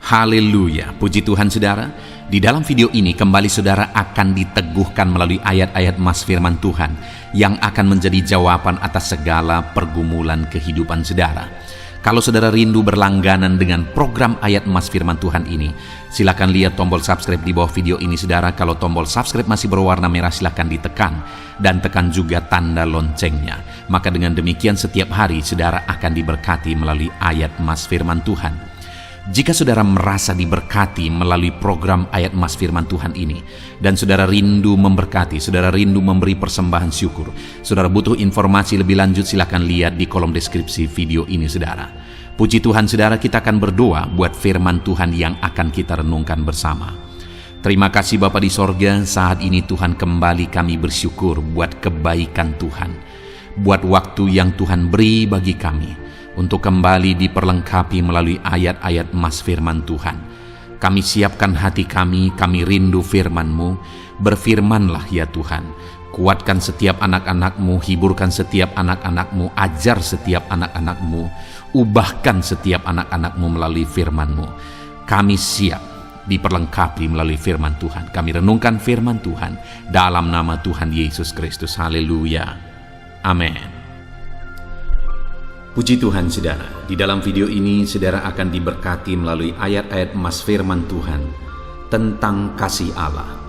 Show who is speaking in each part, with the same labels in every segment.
Speaker 1: Haleluya, puji Tuhan saudara. Di dalam video ini kembali saudara akan diteguhkan melalui ayat-ayat mas firman Tuhan yang akan menjadi jawaban atas segala pergumulan kehidupan saudara. Kalau saudara rindu berlangganan dengan program ayat mas firman Tuhan ini, silakan lihat tombol subscribe di bawah video ini saudara. Kalau tombol subscribe masih berwarna merah, silakan ditekan dan tekan juga tanda loncengnya. Maka dengan demikian setiap hari saudara akan diberkati melalui ayat mas firman Tuhan. Jika saudara merasa diberkati melalui program ayat mas firman Tuhan ini, dan saudara rindu memberkati, saudara rindu memberi persembahan syukur, saudara butuh informasi lebih lanjut, silakan lihat di kolom deskripsi video ini saudara. Puji Tuhan saudara, kita akan berdoa buat firman Tuhan yang akan kita renungkan bersama. Terima kasih Bapa di sorga, saat ini Tuhan kembali kami bersyukur buat kebaikan Tuhan, buat waktu yang Tuhan beri bagi kami untuk kembali diperlengkapi melalui ayat-ayat mas firman Tuhan. Kami siapkan hati kami rindu firman-Mu. Berfirmanlah ya Tuhan, kuatkan setiap anak-anak-Mu, hiburkan setiap anak-anak-Mu, ajar setiap anak-anak-Mu, ubahkan setiap anak-anak-Mu melalui firman-Mu. Kami siap diperlengkapi melalui firman Tuhan. Kami renungkan firman Tuhan dalam nama Tuhan Yesus Kristus. Haleluya, amin. Puji Tuhan saudara, di dalam video ini saudara akan diberkati melalui ayat-ayat mas firman Tuhan tentang kasih Allah.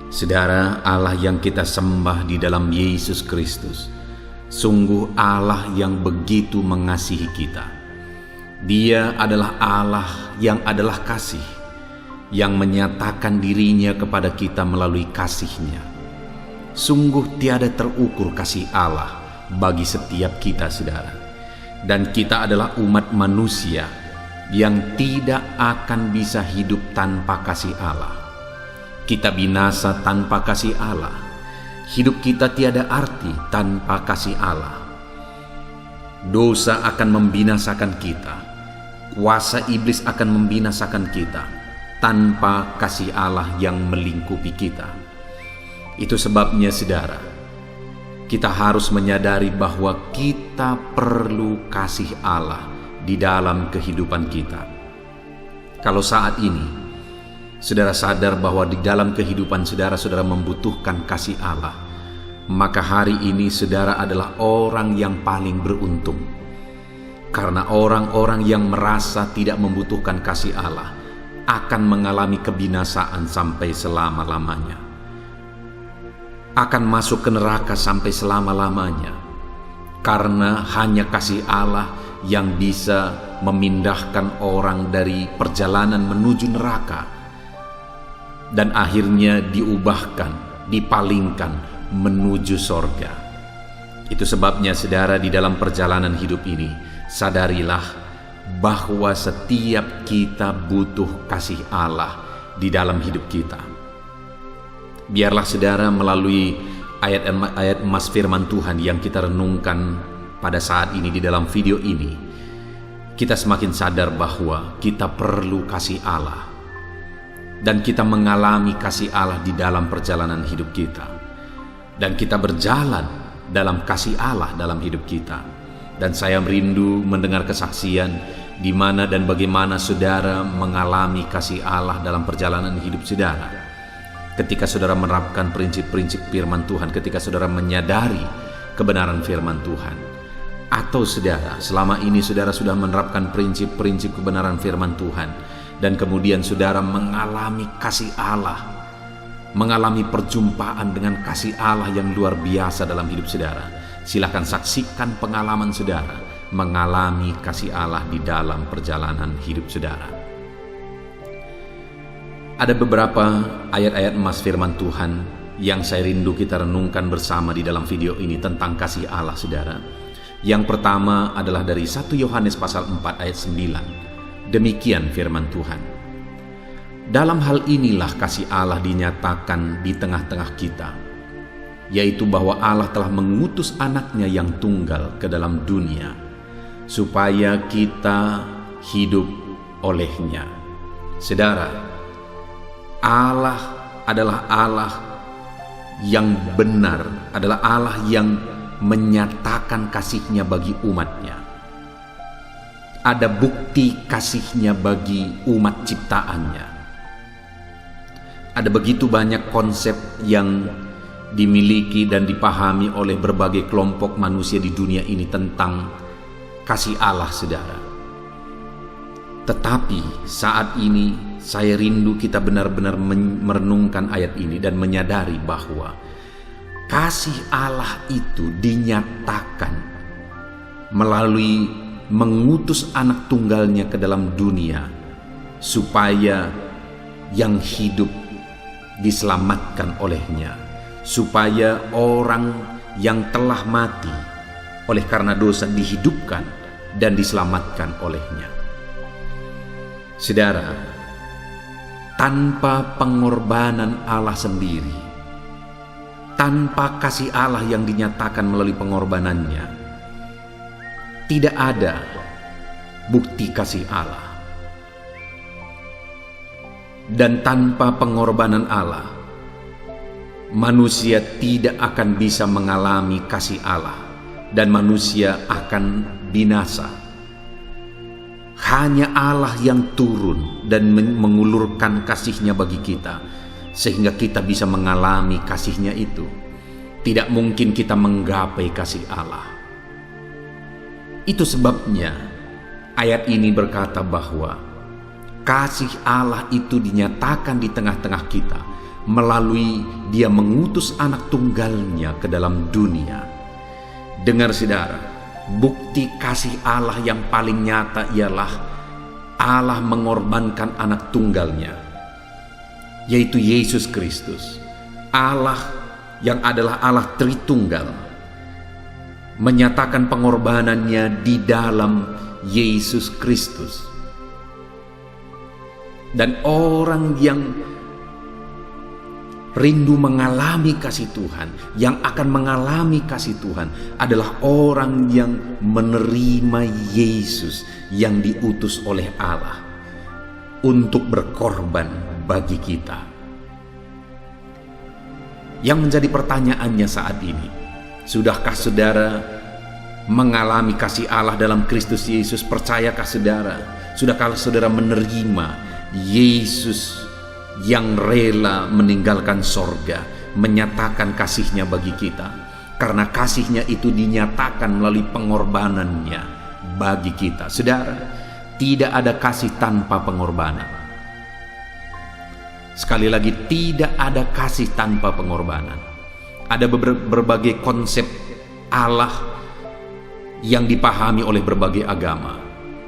Speaker 1: Saudara, Allah yang kita sembah di dalam Yesus Kristus sungguh Allah yang begitu mengasihi kita. Dia adalah Allah yang adalah kasih, yang menyatakan dirinya kepada kita melalui kasih-Nya. Sungguh tiada terukur kasih Allah bagi setiap kita saudara. Dan kita adalah umat manusia yang tidak akan bisa hidup tanpa kasih Allah. Kita binasa tanpa kasih Allah. Hidup kita tiada arti tanpa kasih Allah. Dosa akan membinasakan kita. Kuasa iblis akan membinasakan kita tanpa kasih Allah yang melingkupi kita. Itu sebabnya saudara, kita harus menyadari bahwa kita perlu kasih Allah di dalam kehidupan kita. Kalau saat ini saudara sadar bahwa di dalam kehidupan saudara membutuhkan kasih Allah, maka hari ini saudara adalah orang yang paling beruntung. Karena orang-orang yang merasa tidak membutuhkan kasih Allah akan mengalami kebinasaan sampai selama-lamanya, akan masuk ke neraka sampai selama-lamanya, karena hanya kasih Allah yang bisa memindahkan orang dari perjalanan menuju neraka dan akhirnya diubahkan, dipalingkan menuju sorga. Itu sebabnya saudara, di dalam perjalanan hidup ini sadarilah bahwa setiap kita butuh kasih Allah di dalam hidup kita. Biarlah saudara melalui ayat-ayat mas firman Tuhan yang kita renungkan pada saat ini di dalam video ini, kita semakin sadar bahwa kita perlu kasih Allah. Dan kita mengalami kasih Allah di dalam perjalanan hidup kita. Dan kita berjalan dalam kasih Allah dalam hidup kita. Dan saya merindu mendengar kesaksian di mana dan bagaimana saudara mengalami kasih Allah dalam perjalanan hidup saudara. Ketika saudara menerapkan prinsip-prinsip firman Tuhan, ketika saudara menyadari kebenaran firman Tuhan. Atau saudara, selama ini saudara sudah menerapkan prinsip-prinsip kebenaran firman Tuhan, dan kemudian saudara mengalami kasih Allah, mengalami perjumpaan dengan kasih Allah yang luar biasa dalam hidup saudara. Silakan saksikan pengalaman saudara mengalami kasih Allah di dalam perjalanan hidup saudara. Ada beberapa ayat-ayat mas firman Tuhan yang saya rindu kita renungkan bersama di dalam video ini tentang kasih Allah saudara. Yang pertama adalah dari 1 Yohanes pasal 4 ayat 9. Demikian firman Tuhan. Dalam hal inilah kasih Allah dinyatakan di tengah-tengah kita, yaitu bahwa Allah telah mengutus anaknya yang tunggal ke dalam dunia, supaya kita hidup olehnya. Saudara, Allah adalah Allah yang benar, adalah Allah yang menyatakan kasih-Nya bagi umat-Nya. ada bukti kasihnya bagi umat ciptaannya. Ada begitu banyak konsep yang dimiliki dan dipahami oleh berbagai kelompok manusia di dunia ini tentang kasih Allah, saudara. Tetapi saat ini saya rindu kita benar-benar merenungkan ayat ini dan menyadari bahwa kasih Allah itu dinyatakan melalui mengutus anak tunggalnya ke dalam dunia supaya yang hidup diselamatkan olehnya, supaya orang yang telah mati oleh karena dosa dihidupkan dan diselamatkan olehnya. Saudara, tanpa pengorbanan Allah sendiri, tanpa kasih Allah yang dinyatakan melalui pengorbanannya, tidak ada bukti kasih Allah. Dan tanpa pengorbanan Allah, manusia tidak akan bisa mengalami kasih Allah dan manusia akan binasa. Hanya Allah yang turun dan mengulurkan kasih-Nya bagi kita, sehingga kita bisa mengalami kasih-Nya itu. Tidak mungkin kita menggapai kasih Allah. Itu sebabnya ayat ini berkata bahwa kasih Allah itu dinyatakan di tengah-tengah kita melalui Dia mengutus anak tunggalnya ke dalam dunia. Dengar saudara, bukti kasih Allah yang paling nyata ialah Allah mengorbankan anak tunggalnya, yaitu Yesus Kristus. Allah yang adalah Allah Tritunggal menyatakan pengorbanannya di dalam Yesus Kristus. Dan orang yang rindu mengalami kasih Tuhan, yang akan mengalami kasih Tuhan adalah orang yang menerima Yesus yang diutus oleh Allah untuk berkorban bagi kita. Yang menjadi pertanyaannya saat ini, sudahkah saudara mengalami kasih Allah dalam Kristus Yesus? Percayakah saudara? Sudahkah saudara menerima Yesus yang rela meninggalkan sorga, menyatakan kasih-Nya bagi kita? Karena kasih-Nya itu dinyatakan melalui pengorbanannya bagi kita. Saudara, tidak ada kasih tanpa pengorbanan. Sekali lagi, tidak ada kasih tanpa pengorbanan. Ada berbagai konsep Allah yang dipahami oleh berbagai agama.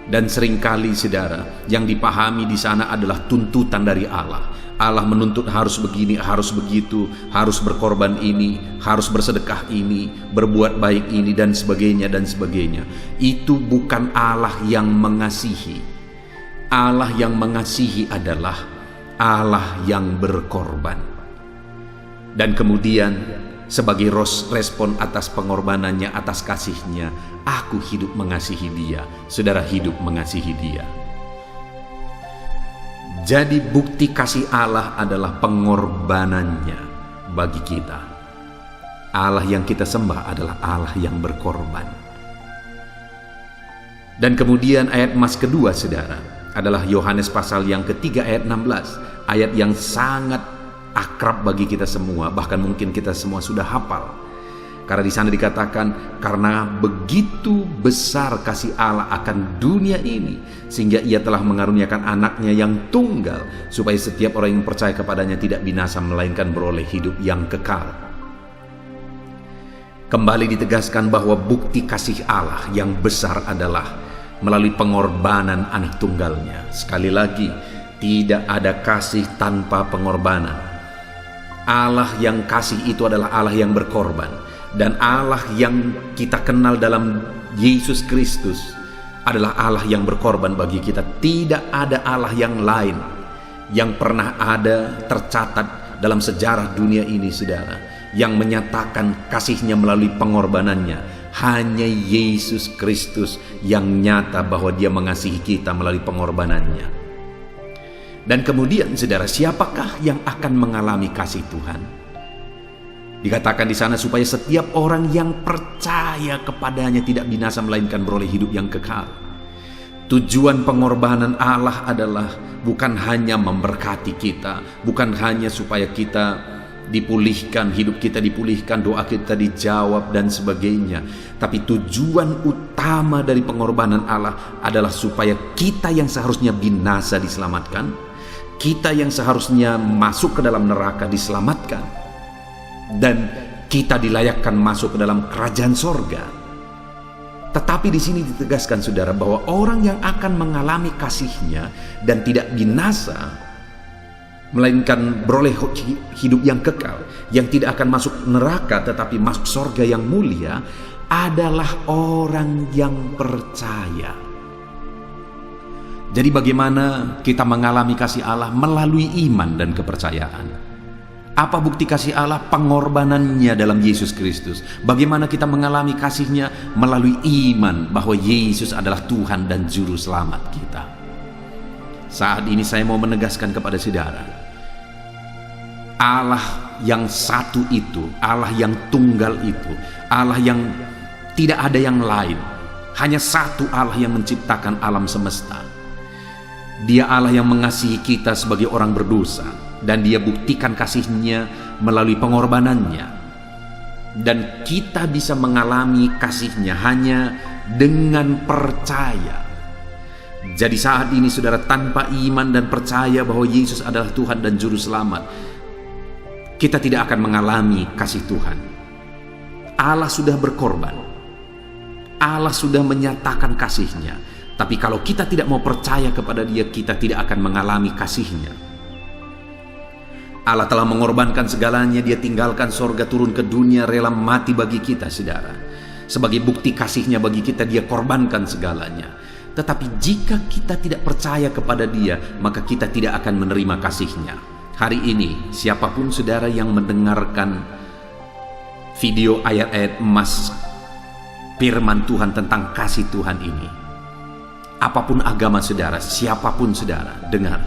Speaker 1: Dan seringkali saudara, yang dipahami di sana adalah tuntutan dari Allah. Allah menuntut harus begini, harus begitu, harus berkorban ini, harus bersedekah ini, berbuat baik ini, dan sebagainya dan sebagainya. Itu bukan Allah yang mengasihi. Allah yang mengasihi adalah Allah yang berkorban. Dan kemudian sebagai respon atas pengorbanannya, atas kasih-Nya, aku hidup mengasihi dia. Saudara hidup mengasihi dia. Jadi bukti kasih Allah adalah pengorbanannya bagi kita. Allah yang kita sembah adalah Allah yang berkorban. Dan kemudian ayat emas kedua saudara adalah Yohanes pasal yang ketiga ayat 16. Ayat yang sangat akrab bagi kita semua, bahkan mungkin kita semua sudah hafal. Karena di sana dikatakan, karena begitu besar kasih Allah akan dunia ini, sehingga Ia telah mengaruniakan anaknya yang tunggal, supaya setiap orang yang percaya kepadanya tidak binasa, melainkan beroleh hidup yang kekal. Kembali ditegaskan bahwa bukti kasih Allah yang besar adalah melalui pengorbanan anak tunggalnya. Sekali lagi, tidak ada kasih tanpa pengorbanan. Allah yang kasih itu adalah Allah yang berkorban. Dan Allah yang kita kenal dalam Yesus Kristus adalah Allah yang berkorban bagi kita. Tidak ada Allah yang lain yang pernah ada tercatat dalam sejarah dunia ini saudara, yang menyatakan kasih-Nya melalui pengorbanannya. Hanya Yesus Kristus yang nyata bahwa Dia mengasihi kita melalui pengorbanannya. Dan kemudian saudara, siapakah yang akan mengalami kasih Tuhan? Dikatakan di sana supaya setiap orang yang percaya kepadanya tidak binasa, melainkan beroleh hidup yang kekal. Tujuan pengorbanan Allah adalah bukan hanya memberkati kita, bukan hanya supaya kita dipulihkan, hidup kita dipulihkan, doa kita dijawab dan sebagainya. Tapi tujuan utama dari pengorbanan Allah adalah supaya kita yang seharusnya binasa diselamatkan, kita yang seharusnya masuk ke dalam neraka diselamatkan, dan kita dilayakkan masuk ke dalam kerajaan sorga. Tetapi di sini ditegaskan, saudara, bahwa orang yang akan mengalami kasih-Nya dan tidak binasa, melainkan beroleh hidup yang kekal, yang tidak akan masuk neraka tetapi masuk sorga yang mulia, adalah orang yang percaya. Jadi bagaimana kita mengalami kasih Allah? Melalui iman dan kepercayaan. Apa bukti kasih Allah? Pengorbanannya dalam Yesus Kristus. Bagaimana kita mengalami kasih-Nya? Melalui iman bahwa Yesus adalah Tuhan dan Juru Selamat kita. Saat ini saya mau menegaskan kepada saudara, Allah yang satu itu, Allah yang tunggal itu, Allah yang tidak ada yang lain, hanya satu Allah yang menciptakan alam semesta. Dia Allah yang mengasihi kita sebagai orang berdosa, dan Dia buktikan kasih-Nya melalui pengorbanannya. Dan kita bisa mengalami kasih-Nya hanya dengan percaya. Jadi saat ini, saudara, tanpa iman dan percaya bahwa Yesus adalah Tuhan dan Juru Selamat, kita tidak akan mengalami kasih Tuhan. Allah sudah berkorban, Allah sudah menyatakan kasih-Nya. Tapi kalau kita tidak mau percaya kepada Dia, kita tidak akan mengalami kasih-Nya. Allah telah mengorbankan segalanya. Dia tinggalkan sorga, turun ke dunia, rela mati bagi kita, saudara. Sebagai bukti kasih-Nya bagi kita, Dia korbankan segalanya. Tetapi jika kita tidak percaya kepada Dia, maka kita tidak akan menerima kasih-Nya. Hari ini, siapapun saudara yang mendengarkan video ayat-ayat emas firman Tuhan tentang kasih Tuhan ini, apapun agama saudara, siapapun saudara, dengar.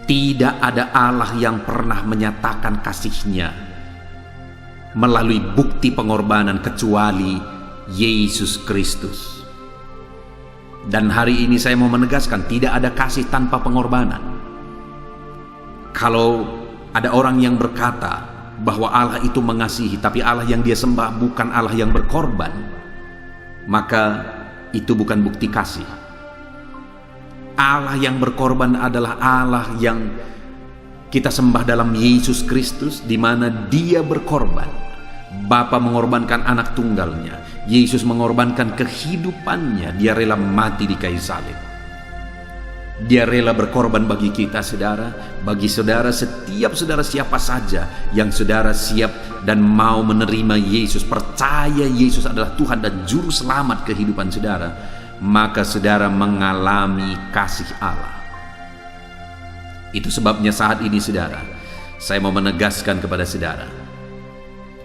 Speaker 1: Tidak ada Allah yang pernah menyatakan kasih-Nya melalui bukti pengorbanan kecuali Yesus Kristus. Dan hari ini saya mau menegaskan, tidak ada kasih tanpa pengorbanan. Kalau ada orang yang berkata bahwa Allah itu mengasihi, tapi Allah yang dia sembah bukan Allah yang berkorban, maka itu bukan bukti kasih. Allah yang berkorban adalah Allah yang kita sembah dalam Yesus Kristus, di mana Dia berkorban. Bapa mengorbankan anak tunggalnya, Yesus mengorbankan kehidupannya. Dia rela mati di kayu salib. Dia rela berkorban bagi kita, saudara. Bagi saudara, setiap saudara, siapa saja yang saudara siap dan mau menerima Yesus, percaya Yesus adalah Tuhan dan Juru Selamat kehidupan saudara, maka saudara mengalami kasih Allah. Itu sebabnya saat ini, saudara, saya mau menegaskan kepada saudara,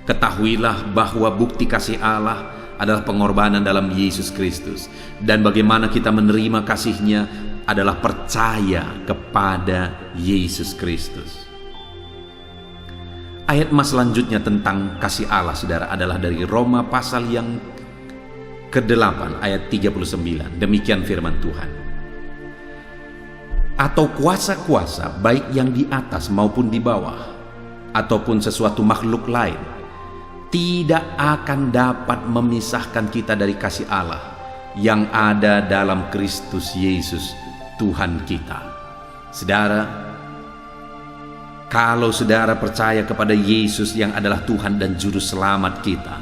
Speaker 1: ketahuilah bahwa bukti kasih Allah adalah pengorbanan dalam Yesus Kristus. Dan bagaimana kita menerima kasih-Nya adalah percaya kepada Yesus Kristus. Ayat mas selanjutnya tentang kasih Allah, saudara, adalah dari Roma pasal yang ke-8 ayat 39. Demikian firman Tuhan. Atau kuasa-kuasa, baik yang di atas maupun di bawah, ataupun sesuatu makhluk lain, tidak akan dapat memisahkan kita dari kasih Allah yang ada dalam Kristus Yesus Tuhan kita. Saudara, kalau saudara percaya kepada Yesus yang adalah Tuhan dan Juru Selamat kita,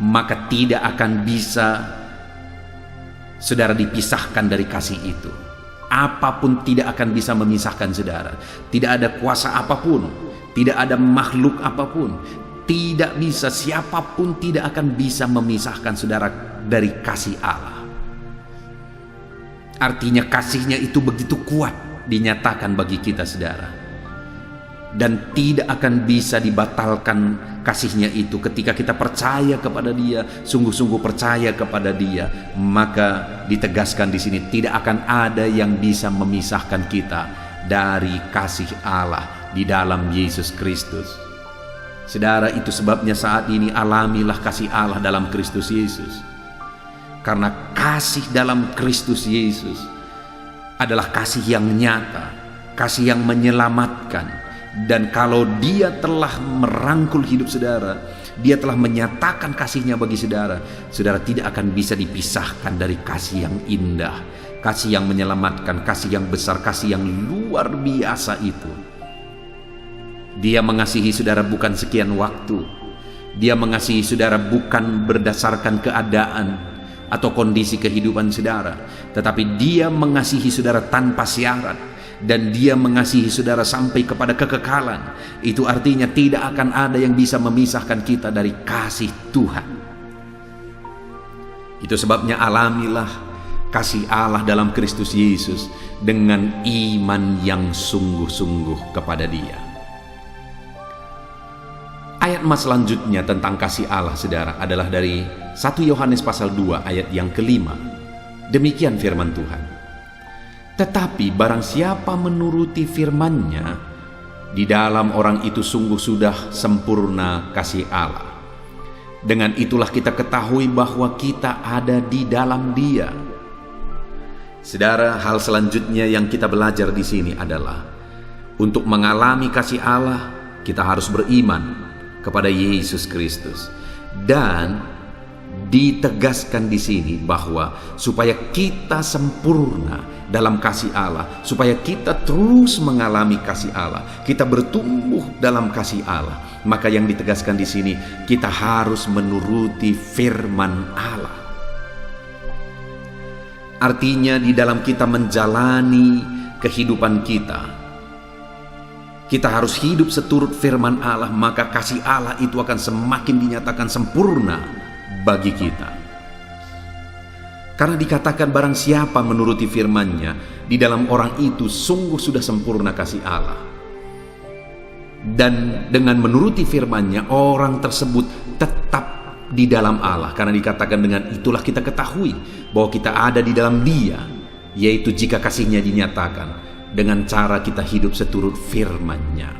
Speaker 1: maka tidak akan bisa saudara dipisahkan dari kasih itu. Apapun tidak akan bisa memisahkan saudara. Tidak ada kuasa apapun, tidak ada makhluk apapun, tidak bisa, siapapun tidak akan bisa memisahkan saudara dari kasih Allah. Artinya kasih-Nya itu begitu kuat dinyatakan bagi kita, saudara, dan tidak akan bisa dibatalkan kasih-Nya itu ketika kita percaya kepada Dia, sungguh-sungguh percaya kepada Dia. Maka ditegaskan di sini, tidak akan ada yang bisa memisahkan kita dari kasih Allah di dalam Yesus Kristus. Saudara, itu sebabnya saat ini alamilah kasih Allah dalam Kristus Yesus. Karena kasih dalam Kristus Yesus adalah kasih yang nyata, kasih yang menyelamatkan. Dan kalau dia telah merangkul hidup saudara, dia telah menyatakan kasihnya bagi saudara, saudara tidak akan bisa dipisahkan dari kasih yang indah, kasih yang menyelamatkan, kasih yang besar, kasih yang luar biasa itu. Dia mengasihi saudara bukan sekian waktu. Dia mengasihi saudara bukan berdasarkan keadaan atau kondisi kehidupan saudara, tetapi dia mengasihi saudara tanpa syarat. Dan dia mengasihi saudara sampai kepada kekekalan. Itu artinya tidak akan ada yang bisa memisahkan kita dari kasih Tuhan. Itu sebabnya alamilah kasih Allah dalam Kristus Yesus dengan iman yang sungguh-sungguh kepada Dia. Ayat mas selanjutnya tentang kasih Allah saudara adalah dari 1 Yohanes pasal 2 ayat yang kelima. Demikian firman Tuhan. Tetapi barang siapa menuruti firman-Nya, di dalam orang itu sungguh sudah sempurna kasih Allah. Dengan itulah kita ketahui bahwa kita ada di dalam Dia. Saudara, hal selanjutnya yang kita belajar di sini adalah untuk mengalami kasih Allah, kita harus beriman kepada Yesus Kristus. Dan ditegaskan di sini bahwa supaya kita sempurna dalam kasih Allah, supaya kita terus mengalami kasih Allah, kita bertumbuh dalam kasih Allah, maka yang ditegaskan di sini kita harus menuruti firman Allah. Artinya di dalam kita menjalani kehidupan kita harus hidup seturut firman Allah, maka kasih Allah itu akan semakin dinyatakan sempurna bagi kita. Karena dikatakan barang siapa menuruti firman-Nya, di dalam orang itu sungguh sudah sempurna kasih Allah. Dan dengan menuruti firman-Nya, orang tersebut tetap di dalam Allah. Karena dikatakan dengan itulah kita ketahui bahwa kita ada di dalam Dia, yaitu jika kasih-Nya dinyatakan dengan cara kita hidup seturut firman-Nya.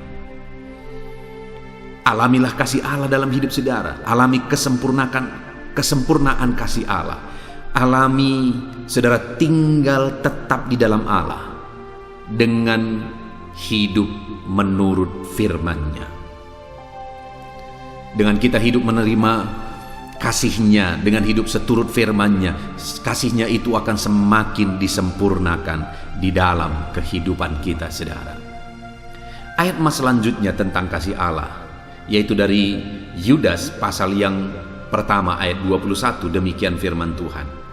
Speaker 1: Alamilah kasih Allah dalam hidup saudara. Alami kesempurnaan kasih Allah. Alami saudara tinggal tetap di dalam Allah dengan hidup menurut firman-Nya. Dengan kita hidup menerima kasih-Nya, dengan hidup seturut firman-Nya, kasih-Nya itu akan semakin disempurnakan di dalam kehidupan kita saudara. Ayat mas selanjutnya tentang kasih Allah, yaitu dari Yudas pasal yang pertama ayat 21. Demikian firman Tuhan.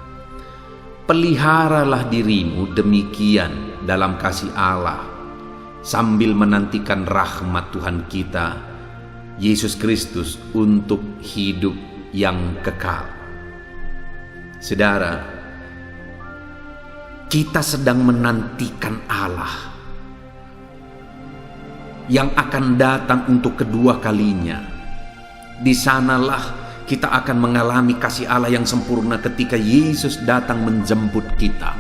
Speaker 1: Peliharalah dirimu demikian dalam kasih Allah, sambil menantikan rahmat Tuhan kita Yesus Kristus untuk hidup yang kekal. Saudara, kita sedang menantikan Allah yang akan datang untuk kedua kalinya. Di sanalah kita akan mengalami kasih Allah yang sempurna ketika Yesus datang menjemput kita.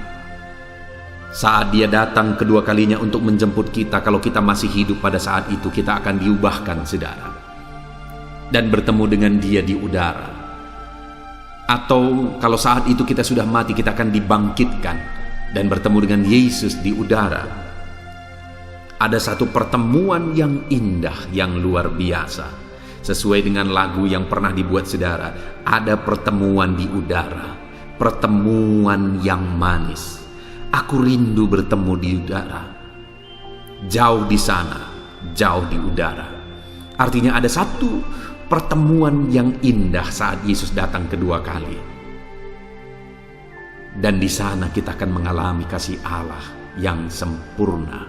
Speaker 1: Saat Dia datang kedua kalinya untuk menjemput kita, kalau kita masih hidup pada saat itu, kita akan diubahkan saudara, dan bertemu dengan Dia di udara. Atau kalau saat itu kita sudah mati, kita akan dibangkitkan dan bertemu dengan Yesus di udara. Ada satu pertemuan yang indah, yang luar biasa. Sesuai dengan lagu yang pernah dibuat saudara, ada pertemuan di udara, pertemuan yang manis. Aku rindu bertemu di udara, jauh di sana, jauh di udara. Artinya ada satu pertemuan yang indah saat Yesus datang kedua kali. Dan di sana kita akan mengalami kasih Allah yang sempurna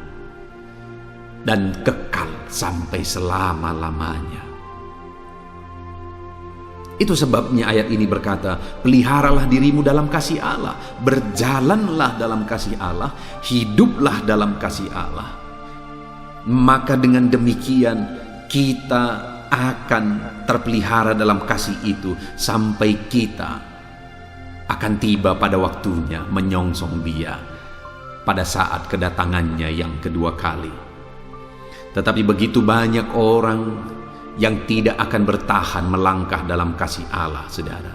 Speaker 1: dan kekal sampai selama-lamanya. Itu sebabnya ayat ini berkata, peliharalah dirimu dalam kasih Allah, berjalanlah dalam kasih Allah, hiduplah dalam kasih Allah. Maka dengan demikian kita akan terpelihara dalam kasih itu sampai kita akan tiba pada waktunya menyongsong Dia pada saat kedatangannya yang kedua kali. Tetapi begitu banyak orang yang tidak akan bertahan melangkah dalam kasih Allah, saudara.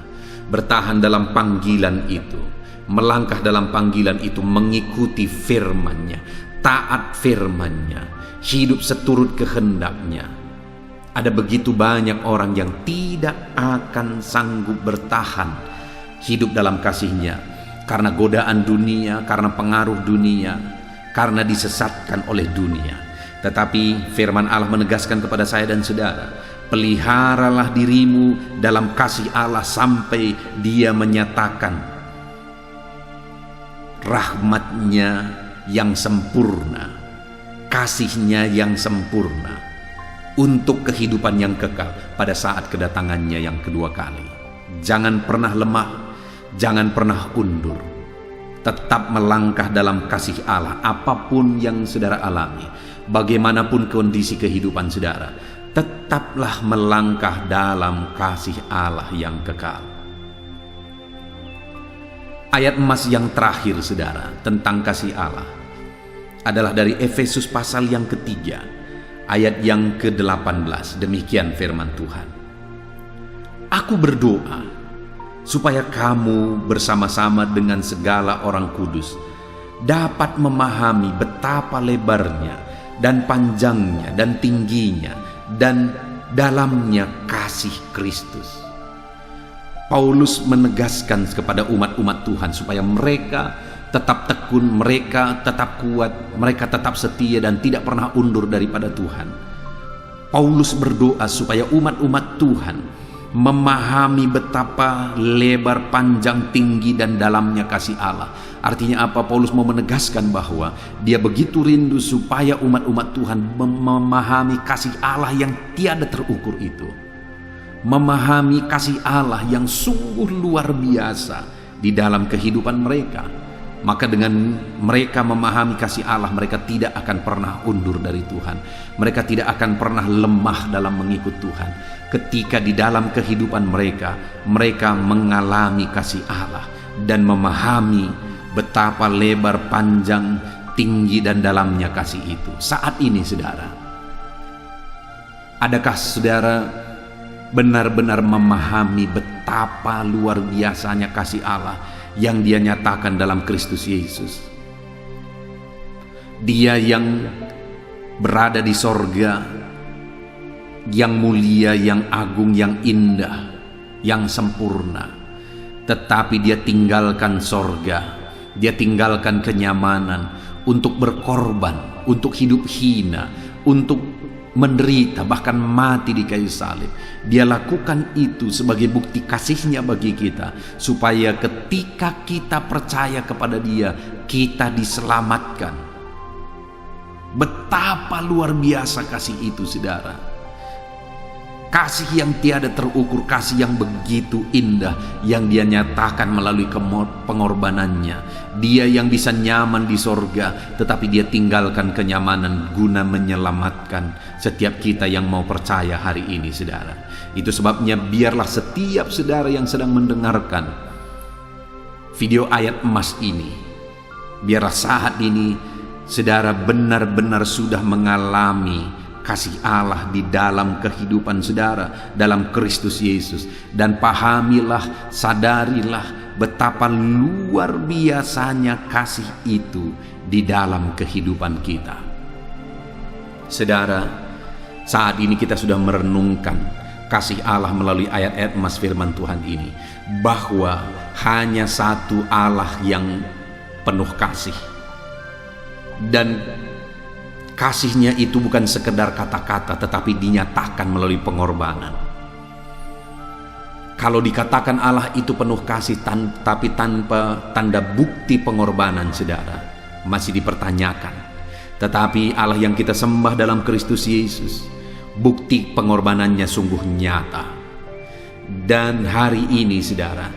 Speaker 1: bertahan dalam panggilan itu, melangkah dalam panggilan itu, mengikuti firman-Nya, taat firman-Nya, hidup seturut kehendak-Nya. Ada begitu banyak orang yang tidak akan sanggup bertahan hidup dalam kasih-Nya karena godaan dunia, karena pengaruh dunia, karena disesatkan oleh dunia. Tetapi firman Allah menegaskan kepada saya dan saudara, peliharalah dirimu dalam kasih Allah sampai Dia menyatakan rahmat-Nya yang sempurna, kasih-Nya yang sempurna untuk kehidupan yang kekal pada saat kedatangan-Nya yang kedua kali. Jangan pernah lemah, jangan pernah undur. Tetap melangkah dalam kasih Allah apapun yang saudara alami, bagaimanapun kondisi kehidupan saudara. Tetaplah melangkah dalam kasih Allah yang kekal. Ayat emas yang terakhir saudara tentang kasih Allah adalah dari Efesus pasal yang ketiga, ayat yang ke-18. Demikian firman Tuhan. Aku berdoa supaya kamu bersama-sama dengan segala orang kudus dapat memahami betapa lebarnya dan panjangnya dan tingginya dan dalamnya kasih Kristus. Paulus menegaskan kepada umat-umat Tuhan supaya mereka tetap tekun, mereka tetap kuat, mereka tetap setia dan tidak pernah undur daripada Tuhan. Paulus berdoa supaya umat-umat Tuhan memahami betapa lebar, panjang, tinggi dan dalamnya kasih Allah. Artinya apa? Paulus mau menegaskan bahwa dia begitu rindu supaya umat-umat Tuhan memahami kasih Allah yang tiada terukur itu, memahami kasih Allah yang sungguh luar biasa di dalam kehidupan mereka. Maka dengan mereka memahami kasih Allah, mereka tidak akan pernah undur dari Tuhan. Mereka tidak akan pernah lemah dalam mengikut Tuhan. Ketika di dalam kehidupan mereka, mereka mengalami kasih Allah dan memahami betapa lebar, panjang, tinggi dan dalamnya kasih itu. Saat ini saudara, adakah saudara benar-benar memahami betapa luar biasanya kasih Allah yang Dia nyatakan dalam Kristus Yesus? Dia yang berada di sorga, yang mulia, yang agung, yang indah, yang sempurna. Tetapi Dia tinggalkan sorga, Dia tinggalkan kenyamanan untuk berkorban, untuk hidup hina, untuk menderita, bahkan mati di kayu salib. Dia lakukan itu sebagai bukti kasih-Nya bagi kita, supaya ketika kita percaya kepada Dia, kita diselamatkan. Betapa luar biasa kasih itu saudara. Kasih yang tiada terukur, kasih yang begitu indah yang Dia nyatakan melalui pengorbanannya. Dia yang bisa nyaman di sorga, tetapi Dia tinggalkan kenyamanan guna menyelamatkan setiap kita yang mau percaya hari ini saudara. Itu sebabnya biarlah setiap saudara yang sedang mendengarkan video ayat emas ini, biarlah saat ini saudara benar-benar sudah mengalami kasih Allah di dalam kehidupan saudara dalam Kristus Yesus, dan pahamilah, sadarilah betapa luar biasanya kasih itu di dalam kehidupan kita. Saudara, saat ini kita sudah merenungkan kasih Allah melalui ayat-ayat emas firman Tuhan ini, bahwa hanya satu Allah yang penuh kasih, dan kasih-Nya itu bukan sekedar kata-kata, tetapi dinyatakan melalui pengorbanan. Kalau dikatakan Allah itu penuh kasih tapi tanpa tanda bukti pengorbanan saudara, masih dipertanyakan. Tetapi Allah yang kita sembah dalam Kristus Yesus, bukti pengorbanannya sungguh nyata. Dan hari ini saudara,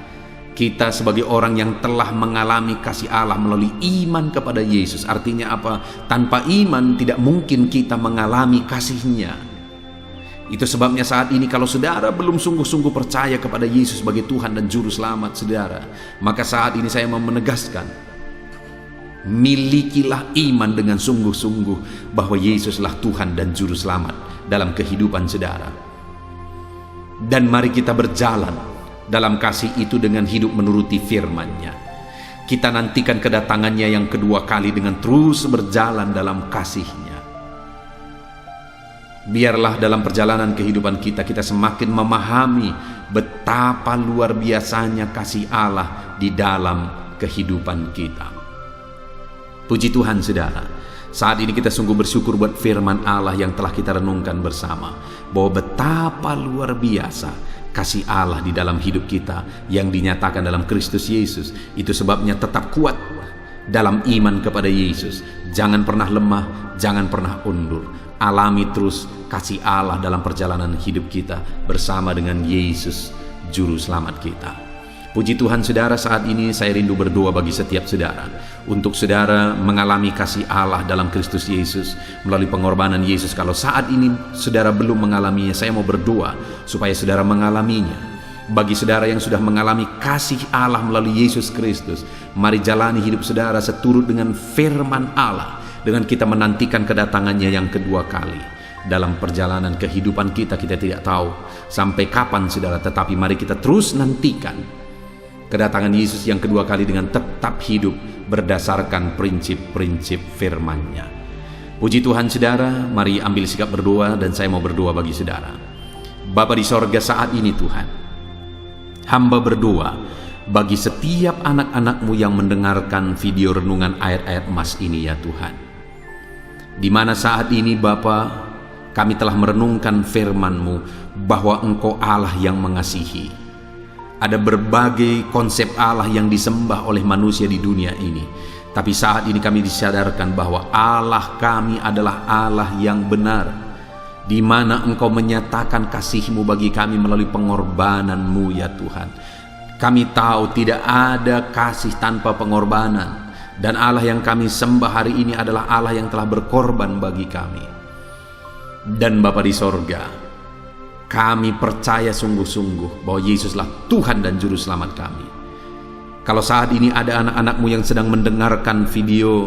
Speaker 1: kita sebagai orang yang telah mengalami kasih Allah melalui iman kepada Yesus. Artinya apa? Tanpa iman tidak mungkin kita mengalami kasih-Nya. Itu sebabnya saat ini kalau saudara belum sungguh-sungguh percaya kepada Yesus sebagai Tuhan dan Juru Selamat saudara, maka saat ini saya mau menegaskan, milikilah iman dengan sungguh-sungguh bahwa Yesuslah Tuhan dan Juru Selamat dalam kehidupan saudara. Dan mari kita berjalan dalam kasih itu dengan hidup menuruti firman-Nya. Kita nantikan kedatangannya yang kedua kali dengan terus berjalan dalam kasih-Nya. Biarlah dalam perjalanan kehidupan kita semakin memahami betapa luar biasanya kasih Allah di dalam kehidupan kita. Puji Tuhan saudara, saat ini kita sungguh bersyukur buat firman Allah yang telah kita renungkan bersama, bahwa betapa luar biasa kasih Allah di dalam hidup kita yang dinyatakan dalam Kristus Yesus. Itu sebabnya tetap kuat dalam iman kepada Yesus. Jangan pernah lemah, jangan pernah undur. Alami terus kasih Allah dalam perjalanan hidup kita bersama dengan Yesus, Juru Selamat kita. Puji Tuhan saudara, saat ini saya rindu berdoa bagi setiap saudara, untuk saudara mengalami kasih Allah dalam Kristus Yesus melalui pengorbanan Yesus. Kalau saat ini saudara belum mengalaminya, saya mau berdoa supaya saudara mengalaminya. Bagi saudara yang sudah mengalami kasih Allah melalui Yesus Kristus, mari jalani hidup saudara seturut dengan firman Allah, dengan kita menantikan kedatangannya yang kedua kali. Dalam perjalanan kehidupan kita tidak tahu sampai kapan saudara, tetapi mari kita terus nantikan kedatangan Yesus yang kedua kali dengan tetap hidup berdasarkan prinsip-prinsip firman-Nya. Puji Tuhan saudara, mari ambil sikap berdoa dan saya mau berdoa bagi saudara. Bapa di sorga, saat ini Tuhan, hamba berdoa bagi setiap anak-anak-Mu yang mendengarkan video renungan ayat-ayat emas ini ya Tuhan. Di mana saat ini Bapa, kami telah merenungkan firman-Mu bahwa Engkau Allah yang mengasihi. Ada berbagai konsep Allah yang disembah oleh manusia di dunia ini. Tapi saat ini kami disadarkan bahwa Allah kami adalah Allah yang benar, di mana Engkau menyatakan kasih-Mu bagi kami melalui pengorbanan-Mu ya Tuhan. Kami tahu tidak ada kasih tanpa pengorbanan. Dan Allah yang kami sembah hari ini adalah Allah yang telah berkorban bagi kami. Dan Bapa di sorga, kami percaya sungguh-sungguh bahwa Yesuslah Tuhan dan Juru Selamat kami. Kalau saat ini ada anak-anak-Mu yang sedang mendengarkan video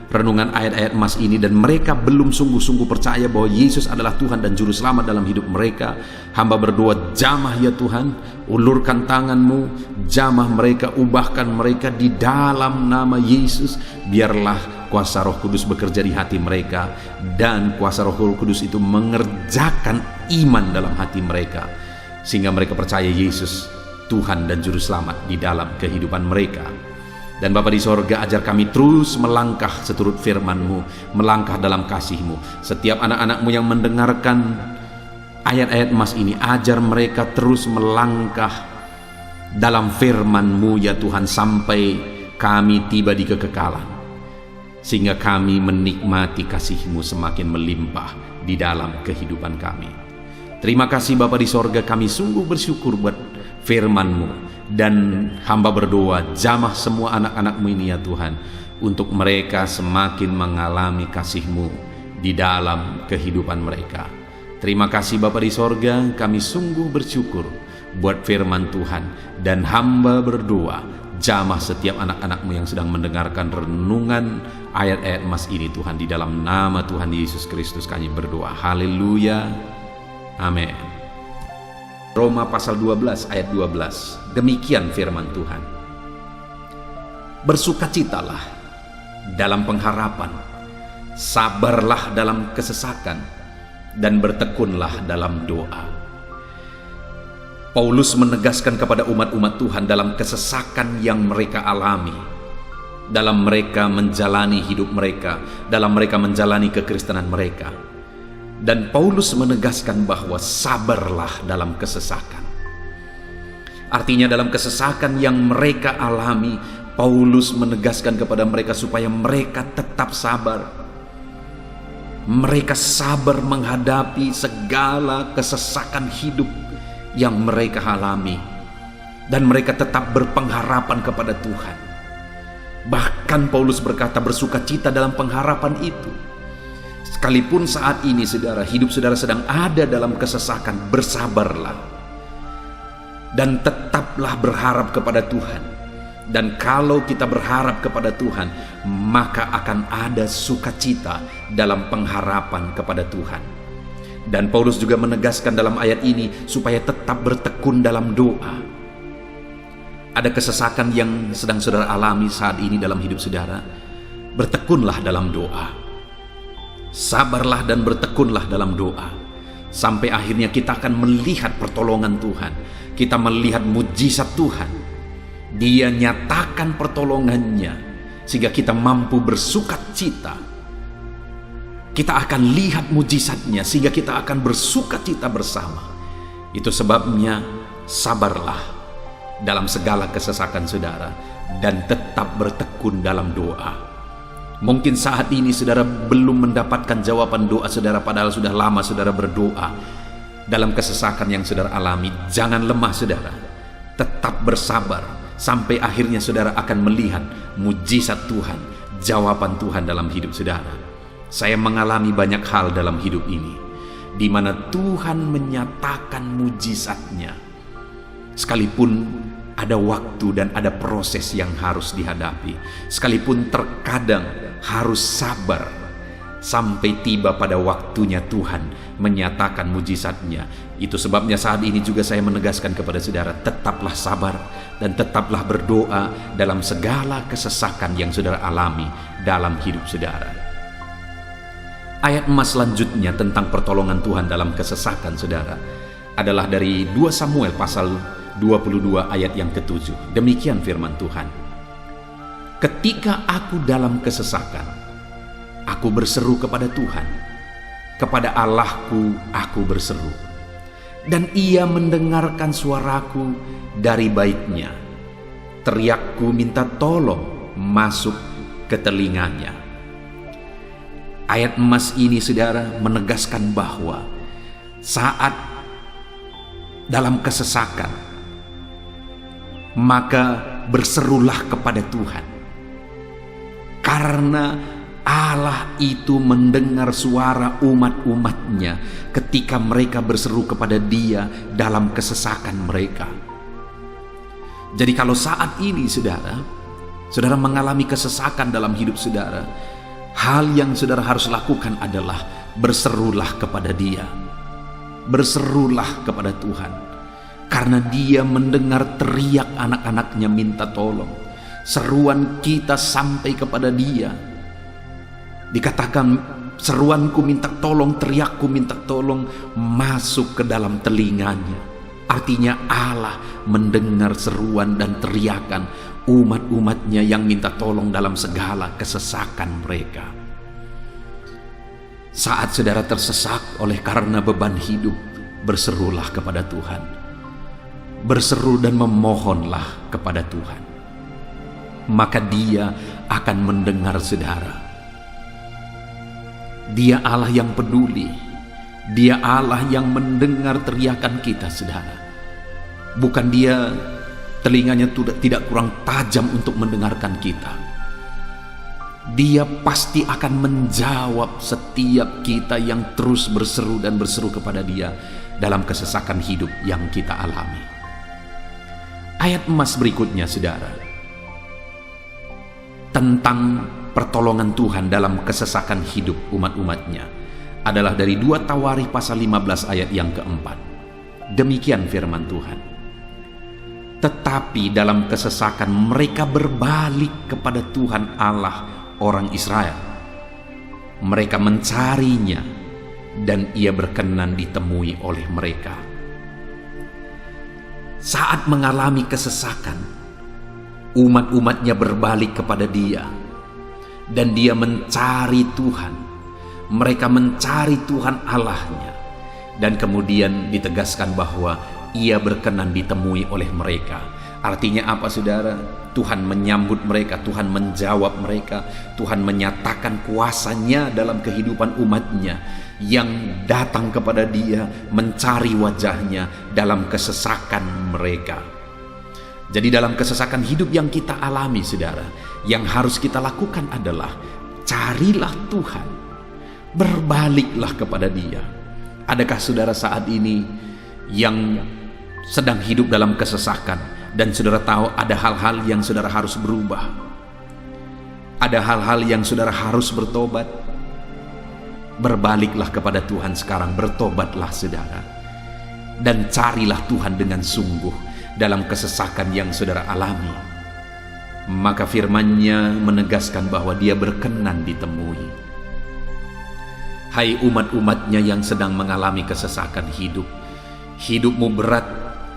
Speaker 1: renungan ayat-ayat emas ini dan mereka belum sungguh-sungguh percaya bahwa Yesus adalah Tuhan dan Juru Selamat dalam hidup mereka, hamba berdoa, jamah ya Tuhan, ulurkan tangan-Mu, jamah mereka, ubahkan mereka di dalam nama Yesus. Biarlah kuasa Roh Kudus bekerja di hati mereka, dan kuasa Roh Kudus itu mengerjakan iman dalam hati mereka, sehingga mereka percaya Yesus Tuhan dan Juru Selamat di dalam kehidupan mereka. Dan Bapa di sorga, ajar kami terus melangkah seturut firman-Mu, melangkah dalam kasih-Mu. Setiap anak-anak-Mu yang mendengarkan ayat-ayat emas ini, ajar mereka terus melangkah dalam firman-Mu ya Tuhan, sampai kami tiba di kekekalan, sehingga kami menikmati kasih-Mu semakin melimpah di dalam kehidupan kami. Terima kasih Bapa di sorga, kami sungguh bersyukur buat firman-Mu. Dan hamba berdoa, jamah semua anak-anak-Mu ini ya Tuhan, untuk mereka semakin mengalami kasih-Mu di dalam kehidupan mereka. Terima kasih Bapa di sorga, kami sungguh bersyukur buat firman Tuhan. Dan hamba berdoa, jamah setiap anak-anak-Mu yang sedang mendengarkan renungan ayat-ayat emas ini Tuhan, di dalam nama Tuhan Yesus Kristus kami berdoa. Haleluya, amin. Roma pasal 12 ayat 12. Demikian firman Tuhan. Bersukacitalah dalam pengharapan, sabarlah dalam kesesakan, dan bertekunlah dalam doa. Paulus menegaskan kepada umat-umat Tuhan dalam kesesakan yang mereka alami, dalam mereka menjalani hidup mereka, dalam mereka menjalani kekristenan mereka. Dan Paulus menegaskan bahwa sabarlah dalam kesesakan. Artinya dalam kesesakan yang mereka alami, Paulus menegaskan kepada mereka supaya mereka tetap sabar. Mereka sabar menghadapi segala kesesakan hidup yang mereka alami. Dan mereka tetap berpengharapan kepada Tuhan. Bahkan Paulus berkata, bersukacita dalam pengharapan itu. Sekalipun saat ini saudara, hidup saudara sedang ada dalam kesesakan, bersabarlah dan tetaplah berharap kepada Tuhan. Dan kalau kita berharap kepada Tuhan, maka akan ada sukacita dalam pengharapan kepada Tuhan. Dan Paulus juga menegaskan dalam ayat ini supaya tetap bertekun dalam doa. ada kesesakan yang sedang saudara alami saat ini dalam hidup saudara, bertekunlah dalam doa. Sabarlah dan bertekunlah dalam doa. Sampai akhirnya kita akan melihat pertolongan Tuhan. Kita melihat mujizat Tuhan. Dia nyatakan pertolongannya sehingga kita mampu bersukacita. Kita akan lihat mujizatnya sehingga kita akan bersukacita bersama. Itu sebabnya sabarlah dalam segala kesesakan saudara dan tetap bertekun dalam doa. Mungkin saat ini saudara belum mendapatkan jawaban doa saudara, padahal sudah lama saudara berdoa dalam kesesakan yang saudara alami. Jangan lemah saudara, tetap bersabar sampai akhirnya saudara akan melihat mujizat Tuhan, jawaban Tuhan dalam hidup saudara. Saya mengalami banyak hal dalam hidup ini di mana Tuhan menyatakan mujizatnya, sekalipun ada waktu dan ada proses yang harus dihadapi, sekalipun terkadang harus sabar sampai tiba pada waktunya Tuhan menyatakan mujizatnya. Itu sebabnya saat ini juga saya menegaskan kepada saudara, tetaplah sabar dan tetaplah berdoa dalam segala kesesakan yang saudara alami dalam hidup saudara. Ayat emas selanjutnya tentang pertolongan Tuhan dalam kesesakan saudara adalah dari 2 Samuel pasal 22 ayat yang ke-7. Demikian firman Tuhan. Ketika aku dalam kesesakan, aku berseru kepada Tuhan, kepada Allahku aku berseru, dan Ia mendengarkan suaraku dari baitnya. Teriakku minta tolong masuk ke telinganya. Ayat emas ini saudara menegaskan bahwa saat dalam kesesakan, maka berserulah kepada Tuhan, karena Allah itu mendengar suara umat-umatnya ketika mereka berseru kepada Dia dalam kesesakan mereka. Jadi kalau saat ini saudara mengalami kesesakan dalam hidup saudara, hal yang saudara harus lakukan adalah berserulah kepada Dia, berserulah kepada Tuhan, karena Dia mendengar teriak anak-anaknya minta tolong. Seruan kita sampai kepada Dia. Dikatakan seruanku minta tolong, teriakku minta tolong masuk ke dalam telinganya. Artinya Allah mendengar seruan dan teriakan umat-umatnya yang minta tolong dalam segala kesesakan mereka. Saat saudara tersesak oleh karena beban hidup, berserulah kepada Tuhan. Berseru dan memohonlah kepada Tuhan, maka Dia akan mendengar saudara. Dia Allah yang peduli. Dia Allah yang mendengar teriakan kita saudara. Bukan Dia telinganya tidak kurang tajam untuk mendengarkan kita. Dia pasti akan menjawab setiap kita yang terus berseru dan berseru kepada Dia dalam kesesakan hidup yang kita alami. Ayat emas berikutnya saudara, tentang pertolongan Tuhan dalam kesesakan hidup umat-umatnya adalah dari 2 Tawarikh pasal 15 ayat yang keempat. Demikian firman Tuhan. Tetapi dalam kesesakan mereka berbalik kepada Tuhan Allah orang Israel. Mereka mencarinya dan Ia berkenan ditemui oleh mereka. Saat mengalami kesesakan, umat-umatnya berbalik kepada Dia dan Dia mencari Tuhan. Mereka mencari Tuhan Allahnya, dan kemudian ditegaskan bahwa Ia berkenan ditemui oleh mereka. Artinya apa saudara? Tuhan menyambut mereka, Tuhan menjawab mereka, Tuhan menyatakan kuasa-Nya dalam kehidupan umatnya yang datang kepada Dia, mencari wajah-Nya dalam kesesakan mereka. Jadi dalam kesesakan hidup yang kita alami saudara, yang harus kita lakukan adalah carilah Tuhan, berbaliklah kepada Dia. Adakah saudara saat ini yang sedang hidup dalam kesesakan dan saudara tahu ada hal-hal yang saudara harus berubah, ada hal-hal yang saudara harus bertobat? Berbaliklah kepada Tuhan sekarang, bertobatlah saudara, dan carilah Tuhan dengan sungguh, dalam kesesakan yang saudara alami, maka firman-Nya menegaskan bahwa Dia berkenan ditemui. Hai umat-umat-Nya yang sedang mengalami kesesakan hidup, hidupmu berat